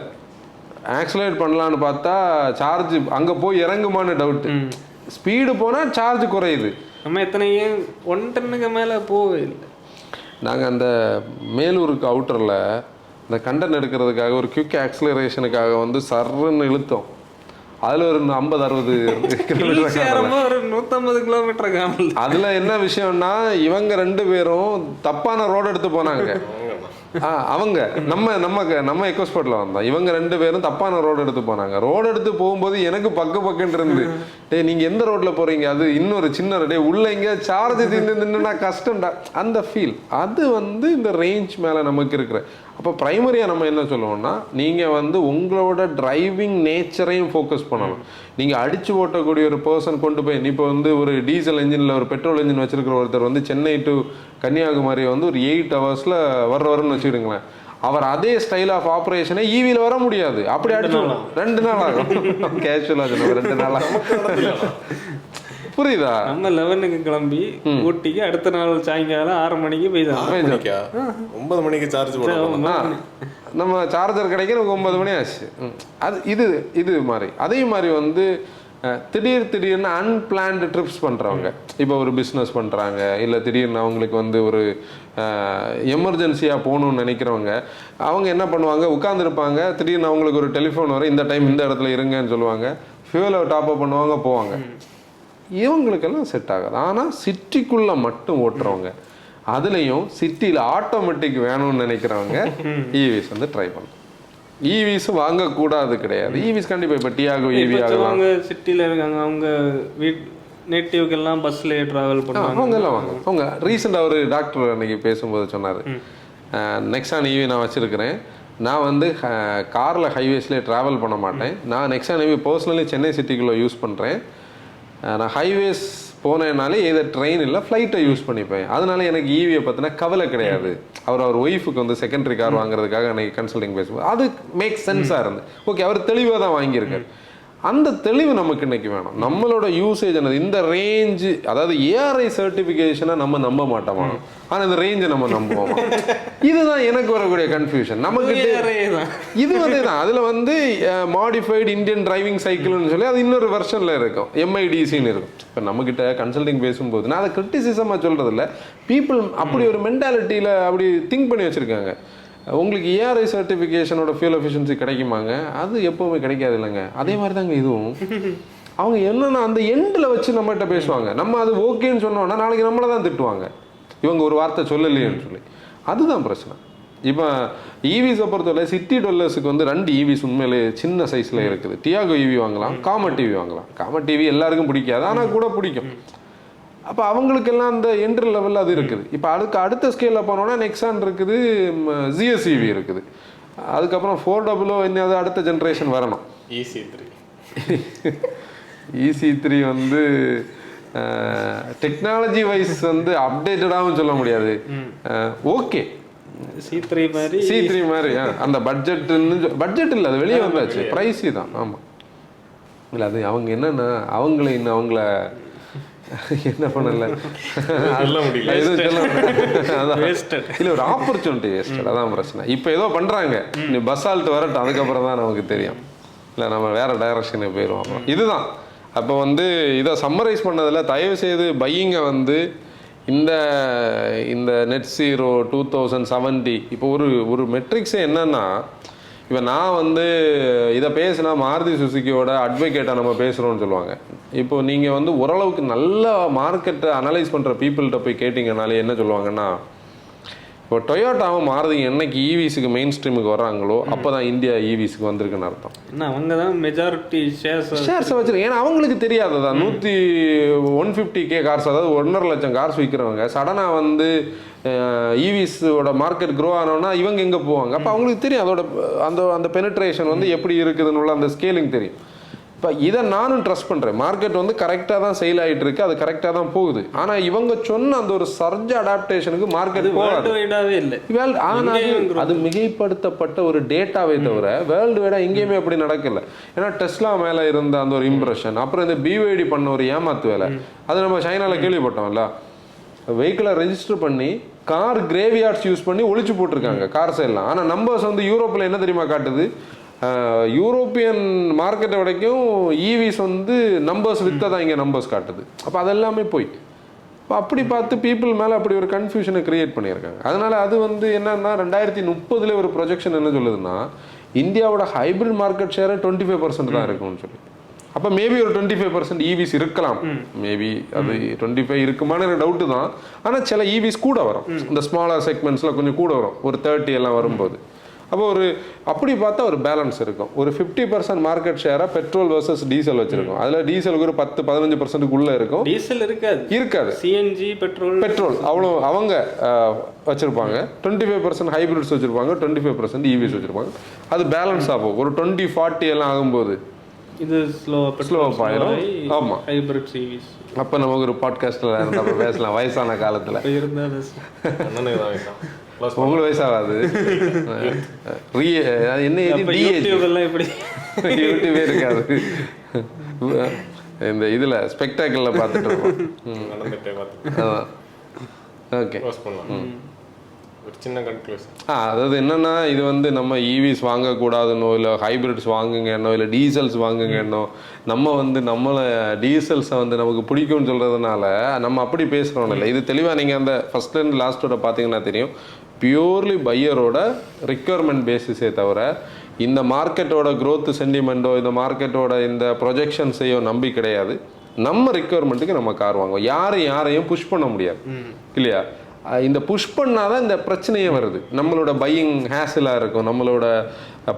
ஆக்சிலேட் பண்ணலான்னு பார்த்தா சார்ஜ் அங்கே போய் இறங்குமான்னு டவுட். ஸ்பீடு போனால் சார்ஜ் குறையுது. நம்ம எத்தனையும் 1 டன்னுக்கு மேலே போகவே இல்லை. நாங்கள் அந்த மேலூருக்கு அவுட்டரில் இந்த கண்டன் எடுக்கிறதுக்காக ஒரு குயிக் ஆக்சிலரேஷனுக்காக வந்து சர்ன்னு இழுத்தோம். அதில் ஒரு 50-60 கிலோமீட்டர், ஒரு 150 கிலோமீட்டர் காமல். அதில் என்ன விஷயம்னா, இவங்க 2 பேரும் தப்பான ரோடு எடுத்து போனாங்க. அவங்க நம்ம எக்கோஸ்போர்ட்ல வந்தோம். இவங்க 2 பேரும் தப்பான ரோடு எடுத்து போனாங்க. ரோடு எடுத்து போகும்போது எனக்கு பக்கன்னு இருந்து, டேய் நீங்க எந்த ரோட்ல போறீங்க, அது இன்னொரு சின்ன டே உள்ள இங்க சார்ஜ் தின்னுன்னா கஷ்டம்டா. அந்த ஃபீல் அது வந்து இந்த ரேஞ்ச் மேல நமக்கு இருக்கிற. அப்போ பிரைமரியா நம்ம என்ன சொல்லுவோம்னா, நீங்க வந்து உங்களோட டிரைவிங் நேச்சரையும் ஃபோக்கஸ் பண்ணணும். நீங்க அடிச்சு ஓட்டக்கூடிய ஒரு பர்சன் கொண்டு போய் இப்போ வந்து ஒரு டீசல் இன்ஜின்ல ஒரு பெட்ரோல் இன்ஜின் வச்சிருக்கிற ஒருத்தர் வந்து சென்னை டு கன்னியாகுமரி வந்து ஒரு 8 ஹவர்ஸ்ல வர்றவருன்னு வச்சுக்கிடுங்களேன். அவர் அதே ஸ்டைல் ஆஃப் ஆப்ரேஷனை ஈவியில் வர முடியாது. அப்படி அடிச்சு 2 நாள் ஆகும். கேஷுவலா சொல்லுங்க, 2 நாள் ஆகும். புரியுதா? நம்ம 11க்கு கிளம்பி ஊட்டிக்கு அடுத்த நாள் சாயங்காலம் 6 மணிக்கு போய் 9 மணிக்கு சார்ஜ் போடுவோம். நம்ம சார்ஜர் கிடைக்க 9 மணி ஆச்சு. அது இது மாதிரி. அதே மாதிரி வந்து திடீர்னு அன்பிளான்டு ட்ரிப்ஸ் பண்ணுறவங்க, இப்போ ஒரு பிஸ்னஸ் பண்ணுறாங்க, இல்லை திடீர்னு அவங்களுக்கு வந்து ஒரு எமர்ஜென்சியாக போகணுன்னு நினைக்கிறவங்க, அவங்க என்ன பண்ணுவாங்க, உட்காந்துருப்பாங்க. திடீர்னு அவங்களுக்கு ஒரு டெலிஃபோன் வரும், இந்த டைம் இந்த இடத்துல இருங்கன்னு சொல்லுவாங்க. ஃபியூலை டாப்அப் பண்ணுவாங்க, போவாங்க. இவங்களுக்கெல்லாம் செட் ஆகாது. ஆனால் சிட்டிக்குள்ளே மட்டும் ஓட்டுறவங்க, அதுலேயும் சிட்டியில் ஆட்டோமேட்டிக் வேணும்னு நினைக்கிறவங்க ஈவிஸ் வந்து ட்ரை பண்ணணும். ஈவிஸ் வாங்கக்கூடாது கிடையாது. ஈவிஸ் கண்டிப்பாக இப்போ டியாகோ ஈவி ஆகலாம். அவங்க சிட்டியில் இருக்காங்க, அவங்க நேட்டிவ்க்கெல்லாம் பஸ்லேயே ட்ராவல் பண்ணுவாங்க, அவங்கெல்லாம் வாங்க. அவங்க ரீசெண்டாக ஒரு டாக்டர் அன்னைக்கு பேசும்போது சொன்னார், நெக்ஸான் ஈவி நான் வச்சுருக்கிறேன், நான் வந்து காரில் ஹைவேஸ்லேயே ட்ராவல் பண்ண மாட்டேன், நான் நெக்ஸான் ஈவி பர்சனலி சென்னை சிட்டிக்குள்ளே யூஸ் பண்ணுறேன், நான் ஹைவேஸ் போனேனாலே எதை ட்ரெயின் இல்லை ஃப்ளைட்டை யூஸ் பண்ணிப்பேன். அதனால எனக்கு ஈவியை பற்றின கவலை கிடையாது. அவர் ஒய்ஃபுக்கு வந்து செகண்டரி கார் வாங்குறதுக்காக அன்றைக்கி கன்சல்டிங் பேசுவோம். அது மேக் சென்ஸாக இருந்து ஓகே அவர் தெளிவாக தான் வாங்கியிருக்காரு. அந்த தெளிவு நமக்கு இன்னைக்கு வேணும். நம்மளோட யூசேஜ் என்னது இந்த ரேஞ்சு, அதாவது ஏஆர்ஐ சர்டிஃபிகேஷனை நம்ம நம்ப மாட்டோமா, ஆனால் இந்த ரேஞ்சை நம்ம நம்புவோமா? இதுதான் எனக்கு வரக்கூடிய கன்ஃபியூஷன். நமக்கு இது வந்து தான் அதில் வந்து மாடிஃபைடு இந்தியன் டிரைவிங் சைக்கிள்னு சொல்லி அது இன்னொரு வெர்ஷனில் இருக்கும், எம்ஐடிசின்னு இருக்கும். இப்போ நம்மக்கிட்ட கன்சல்டிங் பேசும்போது நான் அதை கிரிட்டிசிசமாக சொல்கிறது இல்லை, பீப்புள் அப்படி ஒரு மென்டாலிட்டியில் அப்படி திங்க் பண்ணி வச்சுருக்காங்க. உங்களுக்கு ஏஆர்ஐ சர்டிஃபிகேஷனோட ஃபியூல் எஃபிஷியன்சி கிடைக்குமாங்க? அது எப்போவுமே கிடைக்காது இல்லைங்க. அதே மாதிரி தாங்க இதுவும். அவங்க என்னன்னா அந்த எண்டில் வச்சு நம்மகிட்ட பேசுவாங்க. நம்ம அது ஓகேன்னு சொன்னோன்னா நாளைக்கு நம்மளை தான் திட்டுவாங்க, இவங்க ஒரு வார்த்தை சொல்லலையேன்னு சொல்லி. அதுதான் பிரச்சனை. இப்போ ஈவிஸை பொறுத்தவரை சிட்டி டொல்லர்ஸுக்கு வந்து 2 ஈவிஸ் உண்மையிலே சின்ன சைஸில் இருக்குது. டியாகோ ஈவி வாங்கலாம், காமட் டிவி வாங்கலாம். காமட் டிவி எல்லாருக்கும் பிடிக்காது, ஆனால் கூட பிடிக்கும். அப்போ அவங்களுக்கெல்லாம் அந்த என்ட்ரி லெவலில் அது இருக்குது. இப்போ அடுத்த ஸ்கேலில் போனோன்னா நெக்ஸான் இருக்குது, ஜிஎஸ்இவி இருக்குது, அதுக்கப்புறம் 400 என்னது அடுத்த ஜென்ரேஷன் வரணும். EC3 வந்து டெக்னாலஜி வைஸ் வந்து அப்டேட்டடாகவும் சொல்ல முடியாது. ஓகே C3 மாதிரி அந்த பட்ஜெட் இல்லை, அது வெளியே வந்தாச்சு, ப்ரைஸி தான். ஆமாம் இல்லை அது அவங்க என்னென்னா அவங்கள என்ன பண்ணல இல்லை ஒரு ஆப்பர்ச்சுனிட்டி வேஸ்டட். அதான் பிரச்சனை. இப்போ ஏதோ பண்ணுறாங்க, நீ பஸ்ஸால்ட்டு வரட்டும், அதுக்கப்புறம் தான் நமக்கு தெரியும். இல்லை நம்ம வேறு டைரக்ஷனுக்கு போயிடுவோம். இதுதான் அப்போ வந்து இதை சம்மரைஸ் பண்ணதில் தயவு செய்து பையிங்கை வந்து இந்த நெட் ஜீரோ 2070 இப்போ ஒரு மெட்ரிக்ஸே என்னன்னா, இப்போ நான் வந்து இதை பேசினா மாருதி சுசுக்கியோட அட்வொகேட்டாக நம்ம பேசுகிறோம்னு சொல்லுவாங்க. இப்போ நீங்கள் வந்து ஓரளவுக்கு நல்ல மார்க்கெட்டை அனலைஸ் பண்ணுற பீப்புள்கிட்ட போய் கேட்டிங்கனாலே என்ன சொல்லுவாங்கன்னா, இப்போ டொயோட்டாவும் மாருதி என்னைக்கு ஈவிஸுக்கு மெயின் ஸ்ட்ரீமுக்கு வர்றாங்களோ அப்போ தான் இந்தியா ஈவிஸுக்கு வந்திருக்குன்னு அர்த்தம். அவங்க தான் மெஜாரிட்டி ஷேர்ஸை வச்சுருக்கேன். ஏன்னா அவங்களுக்கு தெரியாததான் 150K கார்ஸ், அதாவது 1.5 லட்சம் கார்ஸ் விற்கிறவங்க சடனாக வந்து ஈவிஸோட மார்க்கெட் க்ரோ ஆனோன்னா இவங்க எங்கே போவாங்க. அப்போ அவங்களுக்கு தெரியும் அதோட அந்த பெனிட்ரேஷன் வந்து எப்படி இருக்குதுன்னு அந்த ஸ்கேலிங் தெரியும். இப்போ இதை நானும் ட்ரஸ்ட் பண்ணுறேன். மார்க்கெட் வந்து கரெக்டாக தான் சேல் ஆகிட்டு இருக்கு, அது கரெக்டாக தான் போகுது. ஆனால் இவங்க சொன்ன அந்த ஒரு சர்ஜ் அடாப்டேஷனுக்கு மார்க்கெட் போகாது. ஆனால் அது மிகைப்படுத்தப்பட்ட ஒரு டேட்டாவை தவிர வேர்ல்டு வைடாக எங்கேயுமே அப்படி நடக்கல. ஏன்னா டெஸ்லா மேலே இருந்த அந்த ஒரு இம்ப்ரெஷன், அப்புறம் இந்த BYD பண்ண ஒரு ஏமாத்து வேலை, அது நம்ம சைனாவில் கேள்விப்பட்டோம்ல. வெஹிக்கிளை ரெஜிஸ்டர் பண்ணி கார் கிரேவியார்ட்ஸ் யூஸ் பண்ணி ஒழிச்சு போட்டிருக்காங்க கார்ஸ் எல்லாம். ஆனால் நம்பர்ஸ் வந்து யூரோப்பில் என்ன தெரியுமா காட்டுது, யூரோப்பியன் மார்க்கெட்டை வரைக்கும் ஈவிஸ் வந்து நம்பர்ஸ் விற்றதான் இங்கே நம்பர்ஸ் காட்டுது. அப்போ அதெல்லாமே போய் இப்போ அப்படி பார்த்து பீப்புள் மேலே அப்படி ஒரு கன்ஃபியூஷனை கிரியேட் பண்ணியிருக்காங்க. அதனால் அது வந்து என்னன்னா 2030 ஒரு ப்ரொஜெக்ஷன் என்ன சொல்லுதுன்னா, இந்தியாவோட ஹைப்ரிட் மார்க்கெட் ஷேரை 25% தான் இருக்கும்னு சொல்லி. அப்போ மேபி ஒரு 25% ஈவிஸ் இருக்கலாம். மேபி அது 25 இருக்குமான டவுட்டு தான். ஆனால் சில ஈவிஸ் கூட வரும், இந்த ஸ்மாலர் செக்மெண்ட்ஸில் கொஞ்சம் கூட வரும், ஒரு 30 எல்லாம் வரும்போது. அப்போ அப்படி பார்த்தா ஒரு பேலன்ஸ் இருக்கும். ஒரு 50% மார்க்கெட் ஷேராக பெட்ரோல் வர்சஸ் டீசல் வச்சிருக்கோம். அதில் டீசலுக்கு ஒரு 10-15% இருக்கும், டீசல் இருக்காது. CNG பெட்ரோல் அவ்வளோ அவங்க வச்சிருப்பாங்க. 25% ஹைபிரிட்ஸ் வச்சிருப்பாங்க, 25% ஈவிஸ் வச்சிருப்பாங்க. அது பேலன்ஸ் ஆகும். ஒரு 20-40 எல்லாம் ஆகும்போது இது ஸ்லோவாக ஆயிடும். ஆமாம், ஹைபிரிட் ஈவிஸ். அப்போ நமக்கு ஒரு பாட்காஸ்ட்டில் நம்ம பேசலாம் வயசான காலத்தில். உங்களுக்கு வயசாகாது, என்ன யூடியூபே இருக்காது. இந்த இதில் ஸ்பெக்டாக்கிளில் பார்த்துட்டு இருக்கோம். அதான் ஓகே. ஒரு சின்ன கன்க்ளூஷன். அதாவது என்னன்னா, இது வந்து நம்ம ஈவிஸ் வாங்கக்கூடாதுன்னோ இல்லை ஹைபிரிட்ஸ் வாங்குங்கன்னோ இல்லை டீசல்ஸ் வாங்குங்கன்னோ, நம்ம வந்து நம்மளை டீசல்ஸை வந்து நமக்கு பிடிக்கும்னு சொல்கிறதுனால நம்ம அப்படி பேசுகிறோம் இல்லை. இது தெளிவாக நீங்கள் அந்த ஃபஸ்ட்லேருந்து லாஸ்ட்டோட பார்த்தீங்கன்னா தெரியும், பியூர்லி பையரோட ரிக்வயர்மெண்ட் பேசிஸே தவிர இந்த மார்க்கெட்டோட க்ரோத் சென்டிமெண்ட்டோ இந்த மார்க்கெட்டோட இந்த ப்ரொஜெக்ஷன்ஸையோ நம்பி கிடையாது. நம்ம ரிக்வயர்மெண்ட்டுக்கு நம்ம கார் வாங்குவோம். யாரையும் புஷ் பண்ண முடியாது இல்லையா? இந்த புஷ் பண்ணாதான் இந்த பிரச்சனையே வருது. நம்மளோட பையிங் ஹேஸிலாக இருக்கும், நம்மளோட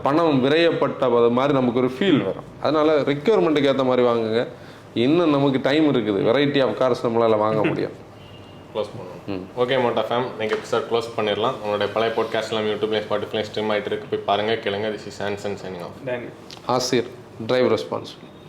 பணம் விரையப்பட்ட மாதிரி நமக்கு ஒரு ஃபீல் வரும். அதனால ரிக்வயர்மெண்ட்டுக்கு ஏற்ற மாதிரி வாங்குங்க. இன்னும் நமக்கு டைம் இருக்குது, வெரைட்டி ஆஃப் கார்ஸ் நம்மளால் வாங்க முடியும். க்ளோஸ் பண்ணுவோம். ஓகே மோட்டா ஃபேம், நீங்கள் எபிசோட் க்ளோஸ் பண்ணிடலாம். நம்மளுடைய பழைய பாட்காஸ்ட்லாம் யூடியூப்லேயும் ஸ்பாட்டிஃபைலையும் ஸ்ட்ரீம் ஆகிட்டு இருக்கு, போய் பாருங்கள், கேளுங்க. This is Anson signing off. Asir, drive responsible.